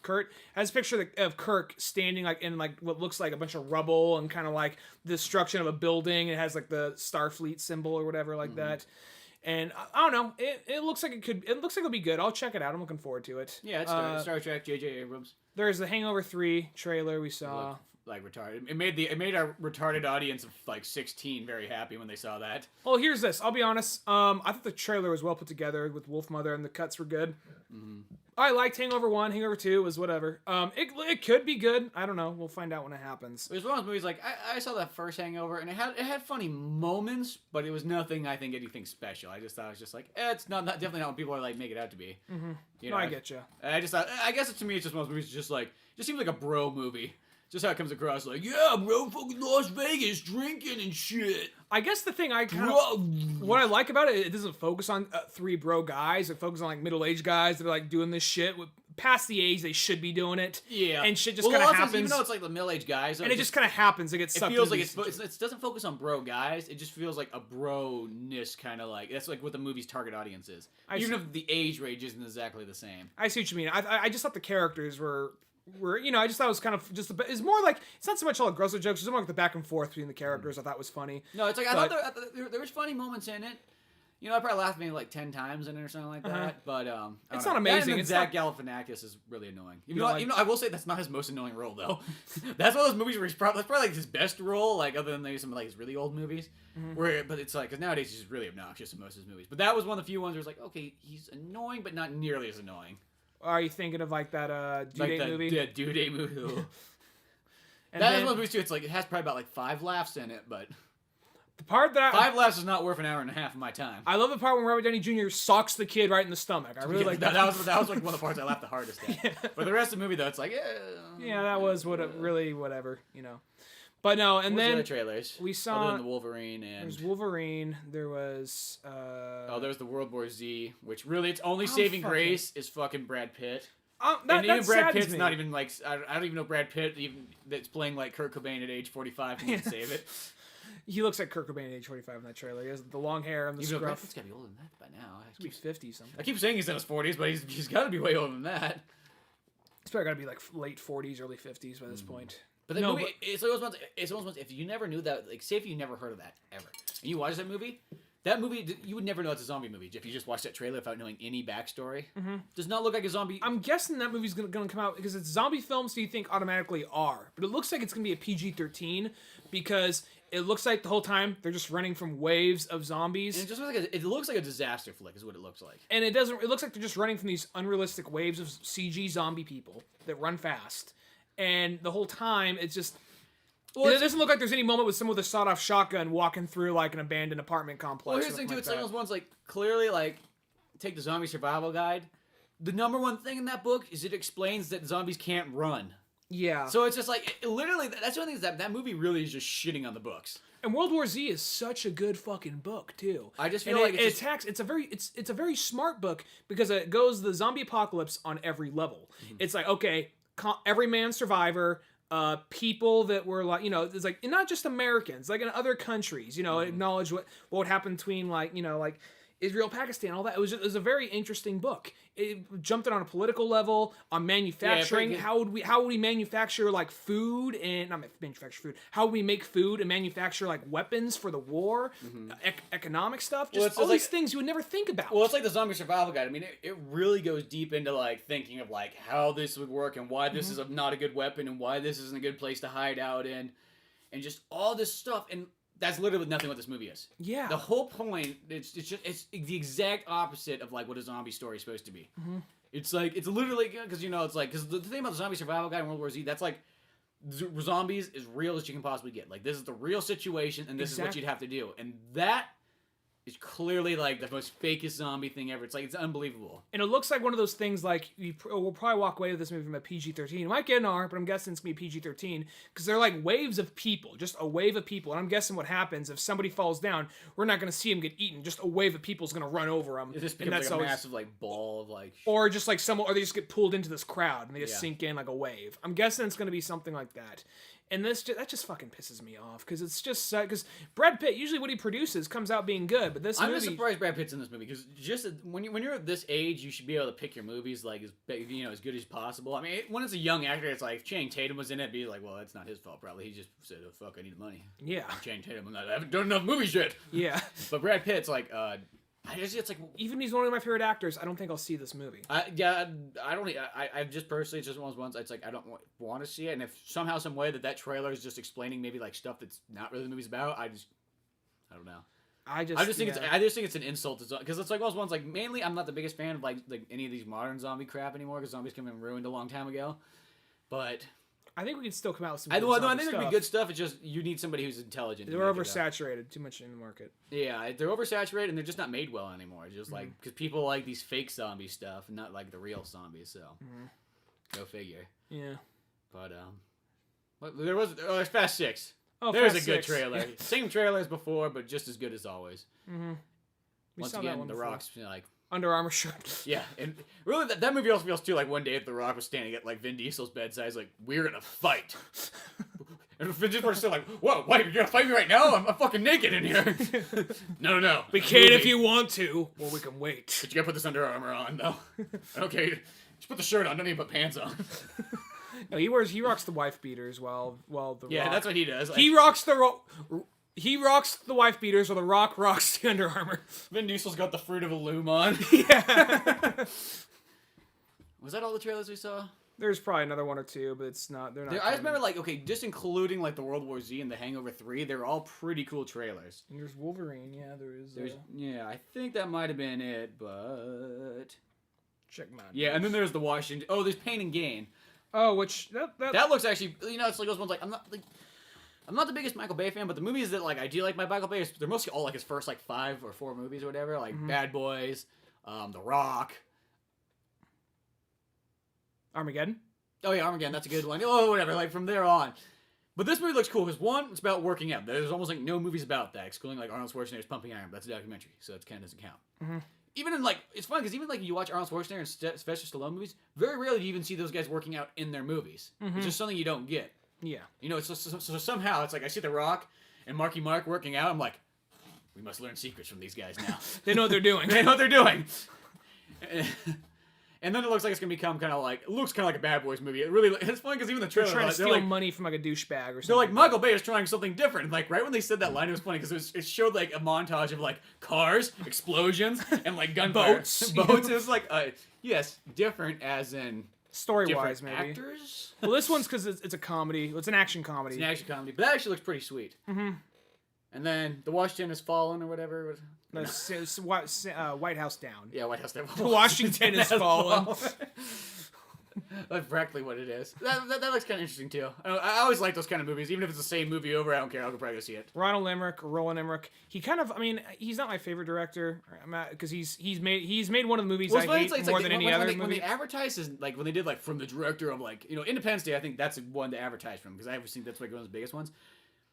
Kurt has a picture of Kirk standing like in like what looks like a bunch of rubble and kind of like the destruction of a building. It has like the Starfleet symbol or whatever like that. And I don't know. It looks like it looks like it'll be good. I'll check it out. I'm looking forward to it. Yeah, it's Star Trek. J.J. Abrams. There's the Hangover 3 trailer we saw. Like retarded. It made our retarded audience of like 16 very happy when they saw that. Well, here's this. I'll be honest. I thought the trailer was well put together with Wolfmother and the cuts were good. I liked Hangover 1. Hangover 2 was whatever. It could be good. I don't know. We'll find out when it happens. It was one of those movies like I saw that first Hangover and it had funny moments, but it was nothing I think anything special. I just thought it was just like it's not definitely not what people are like make it out to be. You know, I get you. I just thought I guess to me it's just one of those movies just seems like a bro movie. Just how it comes across, like, yeah, bro, fucking Las Vegas, drinking and shit. I guess the thing what I like about it doesn't focus on three bro guys. It focuses on, like, middle-aged guys that are, like, doing this shit. Past the age, they should be doing it. Yeah. And shit just kind of happens. Even though it's, like, the middle-aged guys. And it just kind of happens. It gets sucked feels into like it doesn't focus on bro guys. It just feels like a bro-ness kind of, like, that's, like, what the movie's target audience is. Even if the age range isn't exactly the same. I see what you mean. I just thought the characters were I just thought it was kind of just it's more like it's not so much all the grosser jokes, it's more like the back and forth between the characters. I thought was funny. No, it's like I thought there was funny moments in it. You know, I probably laughed maybe like 10 times in it or something like that. But it's not amazing. And Zach Galifianakis is really annoying. Even though I will say that's not his most annoying role though. That's one of those movies where that's probably like his best role, like other than maybe some of like his really old movies. But it's like because nowadays he's really obnoxious in most of his movies. But that was one of the few ones where it's like, okay, he's annoying, but not nearly as annoying. Are you thinking of like that due date movie? Yeah, due date movie. And that is one of the movies too. It's like it has probably about like 5 laughs in it, but the part that 5 laughs is not worth an hour and a half of my time. I love the part when Robert Downey Jr. socks the kid right in the stomach. I really like that. That was like one of the parts I laughed the hardest at. Yeah. But the rest of the movie though, it's like yeah, that was really whatever, you know. But no, and then the trailers we saw other than the Wolverine and there's Wolverine. There was there's the World War Z, which really its only saving grace is fucking Brad Pitt. And even Brad Pitt's not even like I don't even know Brad Pitt even that's playing like Kurt Cobain at age 45 can save it. He looks like Kurt Cobain at age 45 in that trailer. He has the long hair and the scruff. Brad Pitt's gotta be older than that by now. He's 50 something. I keep saying he's in his 40s, but he's got to be way older than that. He's probably got to be like late 40s, early 50s by this point. But the movie, it's almost if you never knew that, like, say if you never heard of that ever, and you watch that movie, you would never know it's a zombie movie if you just watched that trailer without knowing any backstory. Does not look like a zombie. I'm guessing that movie's gonna come out because it's zombie films. So you think automatically R, but it looks like it's gonna be a PG-13 because it looks like the whole time they're just running from waves of zombies. And it just looks like a disaster flick is what it looks like. And it doesn't. It looks like they're just running from these unrealistic waves of CG zombie people that run fast. And the whole time, it's just... Well, it doesn't look like there's any moment with someone with a sawed-off shotgun walking through, like, an abandoned apartment complex. Well, here's the thing, too. It's like those ones, like, clearly, like, take the Zombie Survival Guide. The number one thing in that book is it explains that zombies can't run. Yeah. So it's just, like, literally, that's one thing is that movie really is just shitting on the books. And World War Z is such a good fucking book, too. I just feel like it's a very smart book because it goes the zombie apocalypse on every level. It's like, okay... everyman survivor, people that were like, you know, it's like not just Americans, like in other countries, you know, acknowledge what would happen between like, you know, like Israel, Pakistan, all that. It was a very interesting book. It jumped it on a political level, on manufacturing. Yeah, how would we manufacture like food and not manufacture food? How would we make food and manufacture like weapons for the war? Economic stuff, just all these things you would never think about. Well, it's like the Zombie Survival Guide. I mean, it really goes deep into like thinking of like how this would work and why this is not a good weapon and why this isn't a good place to hide out in, and just all this stuff. And That's literally nothing what this movie is. Yeah. The whole point, it's the exact opposite of like what a zombie story is supposed to be. Mm-hmm. It's like, it's literally, because it's like, because the thing about the zombie survival guide in World War Z, that's like, zombies is real as you can possibly get. Like, this is the real situation, and this is what you'd have to do. And that is clearly like the most fakest zombie thing ever. It's like, it's unbelievable. And it looks like one of those things like we'll probably walk away with this movie from a PG-13. It might get an R, but I'm guessing it's gonna be PG-13 because they're like waves of people, just a wave of people. And I'm guessing what happens if somebody falls down, we're not gonna see him get eaten. Just a wave of people is gonna run over them. It just becomes like a massive like ball of like, or just like or they just get pulled into this crowd and they just sink in like a wave. I'm guessing it's gonna be something like that. And that just fucking pisses me off because it's just because Brad Pitt, usually what he produces comes out being good, but this movie... I'm just surprised Brad Pitt's in this movie because just when you're at this age, you should be able to pick your movies like as good as possible. I mean, when it's a young actor, it's like if Channing Tatum was in it, it'd be like, well, that's not his fault probably. He just said, "Oh fuck, I need money." Yeah, I'm Channing Tatum. I haven't done enough movies yet. Yeah, but Brad Pitt's like, it's like, even he's one of my favorite actors. I don't think I'll see this movie. I just personally, it's just one of those ones. It's like I don't want to see it, and if somehow, some way that trailer is just explaining maybe like stuff that's not really the movie's about, I don't know. I just think it's an insult to because it's like one of those ones. Like mainly, I'm not the biggest fan of like any of these modern zombie crap anymore because zombies have been ruined a long time ago. But I think we can still come out with some. I think there'd be good stuff. It's just you need somebody who's intelligent. They're oversaturated, too much in the market. Yeah, they're oversaturated and they're just not made well anymore. It's just like because people like these fake zombie stuff and not like the real zombies. So go figure. Yeah. But there's Fast 6. Oh, there's Fast a good 6. trailer. Same trailer as before, but just as good as always. Mm-hmm. Once again, The Rock's like Under Armour shirt. Yeah, and really that movie also feels too like one day if The Rock was standing at like Vin Diesel's bedside, he's like, "We're gonna fight." And Vin Diesel's still like, "Whoa, wait, you're gonna fight me right now? I'm fucking naked in here." No. We can if you want to, or we can wait. But you gotta put this Under Armour on, though. Okay, just put the shirt on. Don't even put pants on. No, he rocks the wife beaters while the Rock, that's what he does. Like, he rocks the wife beaters, while The Rock rocks the Under Armour. Vin Diesel's got the Fruit of a Loom on. Yeah. Was that all the trailers we saw? There's probably another one or two, but it's not. They're not. I just remember just including like the World War Z and the Hangover 3. They're all pretty cool trailers. And there's Wolverine. Yeah, there's. Yeah, I think that might have been it, but check mine. Yeah, and then there's the Washington. Oh, there's Pain and Gain. Oh, which that looks actually, it's like those ones like I'm not the biggest Michael Bay fan, but the movies that like I do like my Michael Bay, they're mostly all like his first like 5 or 4 movies or whatever, like Bad Boys, The Rock, Armageddon. Oh yeah, Armageddon, that's a good one. Oh, whatever, like from there on. But this movie looks cool because one, it's about working out. There's almost like no movies about that, excluding like Arnold Schwarzenegger's Pumping Iron. But that's a documentary, so it kind of doesn't count. Mm-hmm. Even in like, it's fun because even like you watch Arnold Schwarzenegger and Sylvester Stallone movies, very rarely do you even see those guys working out in their movies. It's just something you don't get. Yeah. It's so somehow it's like I see The Rock and Marky Mark working out. I'm like, we must learn secrets from these guys now. They know what they're doing. They know what they're doing. And then it looks like it's gonna become kind of like a Bad Boys movie. It's funny because even the trailer, they're trying to steal money from like a douchebag or something. They're like, Michael Bay is trying something different. Like right when they said that line, it was funny because it showed like a montage of like cars, explosions, and like boats. Boats. It was like, yes, different as in story-wise, maybe. Actors. Well, this one's because it's a comedy. It's an action comedy. It's an action comedy, but that actually looks pretty sweet. Mm-hmm. And then the Washington has fallen or whatever. No, White House down. Yeah, White House down. Washington has fallen. That's practically what it is. That looks kind of interesting too. I always like those kind of movies, even if it's the same movie over. I don't care. I'll probably go see it. Roland Emmerich. He kind of, he's not my favorite director because he's made one of the movies I hate more than any other movie. When they advertise is like when they did like from the director of like Independence Day. I think that's one to advertise from because I think that's like one of the biggest ones.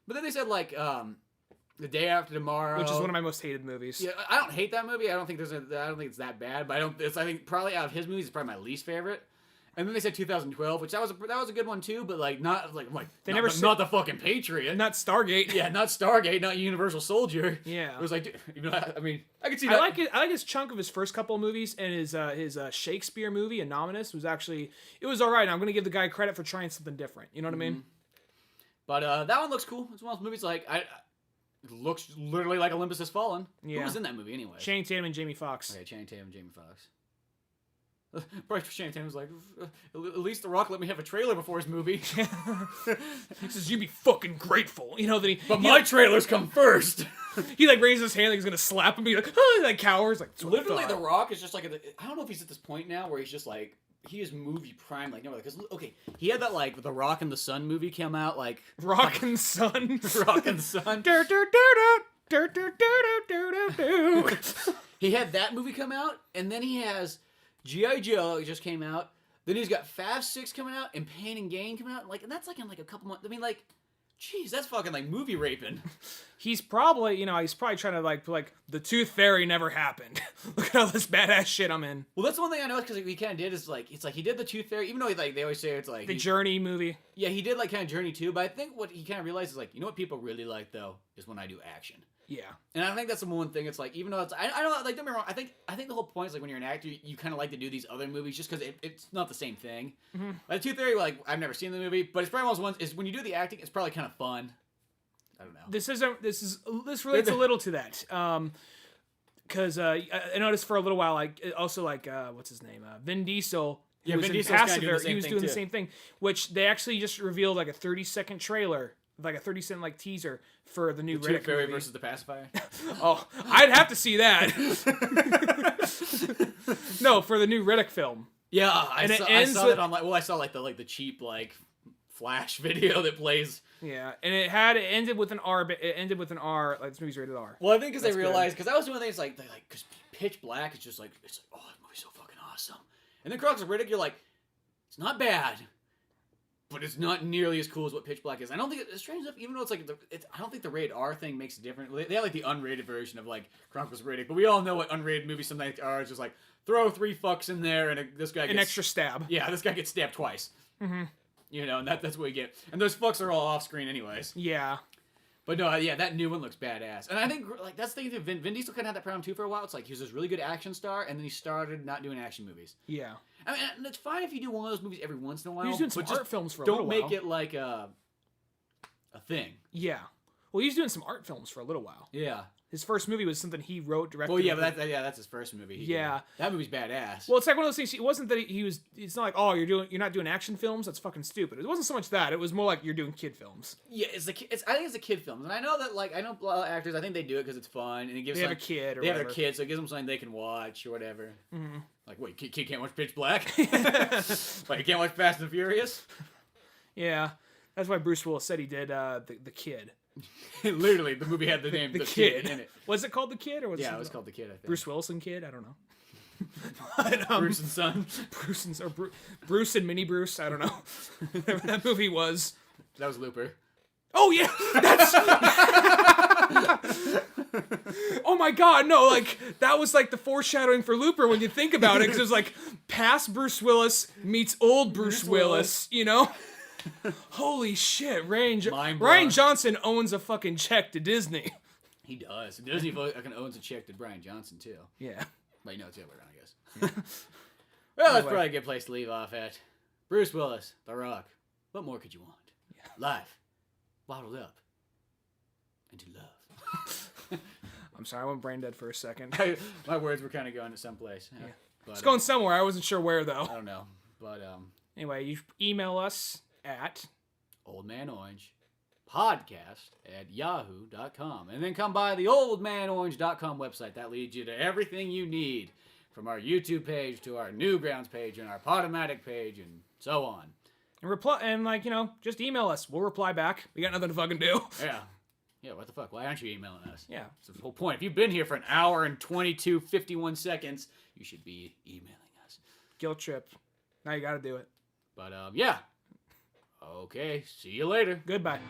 But then they said like The Day After Tomorrow, which is one of my most hated movies. Yeah, I don't hate that movie. I don't think it's that bad. But I think probably out of his movies, it's probably my least favorite. And then they said 2012, which that was a good one too, but like not the fucking Patriot, not Stargate. Yeah, not Stargate, not Universal Soldier. Yeah, it was like, I could see that. I like his chunk of his first couple of movies, and his Shakespeare movie, Anonymous, was actually all right. I'm gonna give the guy credit for trying something different. You know what I mean? But that one looks cool. It's one of those movies like it looks literally like Olympus Has Fallen. Yeah. Who was in that movie anyway? Channing Tatum and Jamie Foxx. Okay, Channing Tatum and Jamie Foxx. Probably Channing Tatum was like, at least The Rock let me have a trailer before his movie. He says, "You be fucking grateful," you know. That But my trailers come first. he like raises his hand like he's gonna slap him. Be like, oh, like cowers. Like Literally, The Rock is just like I don't know if he's at this point now where he's just like he is movie prime like nobody. Because okay, he had that like The Rock and the Sun movie come out like Rock and Sun. Rock and Sun. He had that movie come out, and then he has G.I. Joe just came out. Then he's got Fast 6 coming out, and Pain and Gain coming out. Like, and that's like in like a couple months. I mean, like, jeez, that's fucking like movie raping. He's probably, trying to like the Tooth Fairy never happened. Look at all this badass shit I'm in. Well, that's one thing I know because he kind of did is like it's like he did the Tooth Fairy, even though they always say it's like the Journey movie. Yeah, he did like kind of Journey too. But I think what he kind of realized is like, you know what people really like though is when I do action. Yeah, and I think that's the one thing. It's like even though it's I don't like don't get me wrong. I think the whole point is like when you're an actor, you kind of like to do these other movies just because it's not the same thing. Mm-hmm. Like Tooth Fairy, like I've never seen the movie, but it's probably one of those ones is when you do the acting, it's probably kind of fun. I don't know. This relates a little to that. Because I noticed for a little while, like also like what's his name, Vin Diesel. Yeah, Vin Diesel's he was doing the same thing, which they actually just revealed like a 30-second trailer, like a 30-second like teaser for the new Riddick Tooth Fairy movie. versus the Pacifier. Oh, I'd have to see that. No, for the new Riddick film. Yeah, I saw that on like I saw like the cheap like Flash video that plays. Yeah, and it ended with an R. It ended with an R. Like this movie's rated R. Well, I think because they realized because that was one of the things like because Pitch Black is just like it's like oh that movie's so fucking awesome, and then Crocs of Riddick you're like it's not bad, but it's not nearly as cool as what Pitch Black is. I don't think it's strange enough even though it's like I don't think the rated R thing makes it different. They have like the unrated version of like Chronicles of Riddick, but we all know what unrated movies sometimes are. It's just like throw 3 fucks in there and this guy gets an extra stab. Yeah, this guy gets stabbed twice. Mm-hmm. You know, and that's what we get. And those fucks are all off screen anyways. Yeah. But no, yeah, that new one looks badass. And I think, like, that's the thing, too. Vin Diesel kind of had that problem, too, for a while. It's like, he was this really good action star, and then he started not doing action movies. Yeah. I mean, and it's fine if you do one of those movies every once in a while. He's doing some art films for a little while. Don't make it, like, a thing. Yeah. Well, he's doing some art films for a little while. Yeah. His first movie was something he wrote, directed. Well, yeah, but that's his first movie. Yeah. That movie's badass. Well, it's like one of those things. It wasn't that he was. It's not like, oh, you're not doing action films. That's fucking stupid. It wasn't so much that. It was more like you're doing kid films. Yeah, I think it's a kid film, and I know that like I know a lot of actors. I think they do it because it's fun and it gives they have a kid. Or they whatever. have their kids, so it gives them something they can watch or whatever. Mm-hmm. Like, wait, kid can't watch Pitch Black? Like, you can't watch Fast and Furious? Yeah, that's why Bruce Willis said he did the Kid. Literally, the movie had the name The Kid in it. Was it called The Kid? Or was it was called The Kid, I think. Bruce Willis and Kid? I don't know. But, Bruce and Son. Bruce and Mini Bruce? I don't know. Whatever that movie was. That was Looper. Oh, yeah! That's... Oh my god, no, like, that was like the foreshadowing for Looper when you think about it, because it was like, past Bruce Willis meets old Bruce Willis, you know? Holy shit, Ryan Johnson owns a fucking check to Disney. He does. Disney fucking owns a check to Brian Johnson, too. Yeah. Wait, no, it's the other way around, I guess. Well, that's probably a good place to leave off at. Bruce Willis, The Rock. What more could you want? Yeah. Life. Bottled up. Into love. I'm sorry, I went brain dead for a second. My words were kind of going to someplace. Yeah. But, it's going somewhere. I wasn't sure where, though. I don't know. But, anyway, you email us at oldmanorange.podcast@yahoo.com. And then come by the oldmanorange.com website. That leads you to everything you need. From our YouTube page to our Newgrounds page and our Podomatic page and so on. And reply and just email us. We'll reply back. We got nothing to fucking do. Yeah. Yeah, what the fuck? Why aren't you emailing us? Yeah. That's the whole point. If you've been here for an hour and 51 seconds, you should be emailing us. Guilt trip. Now you gotta do it. But, yeah. Okay, see you later. Goodbye.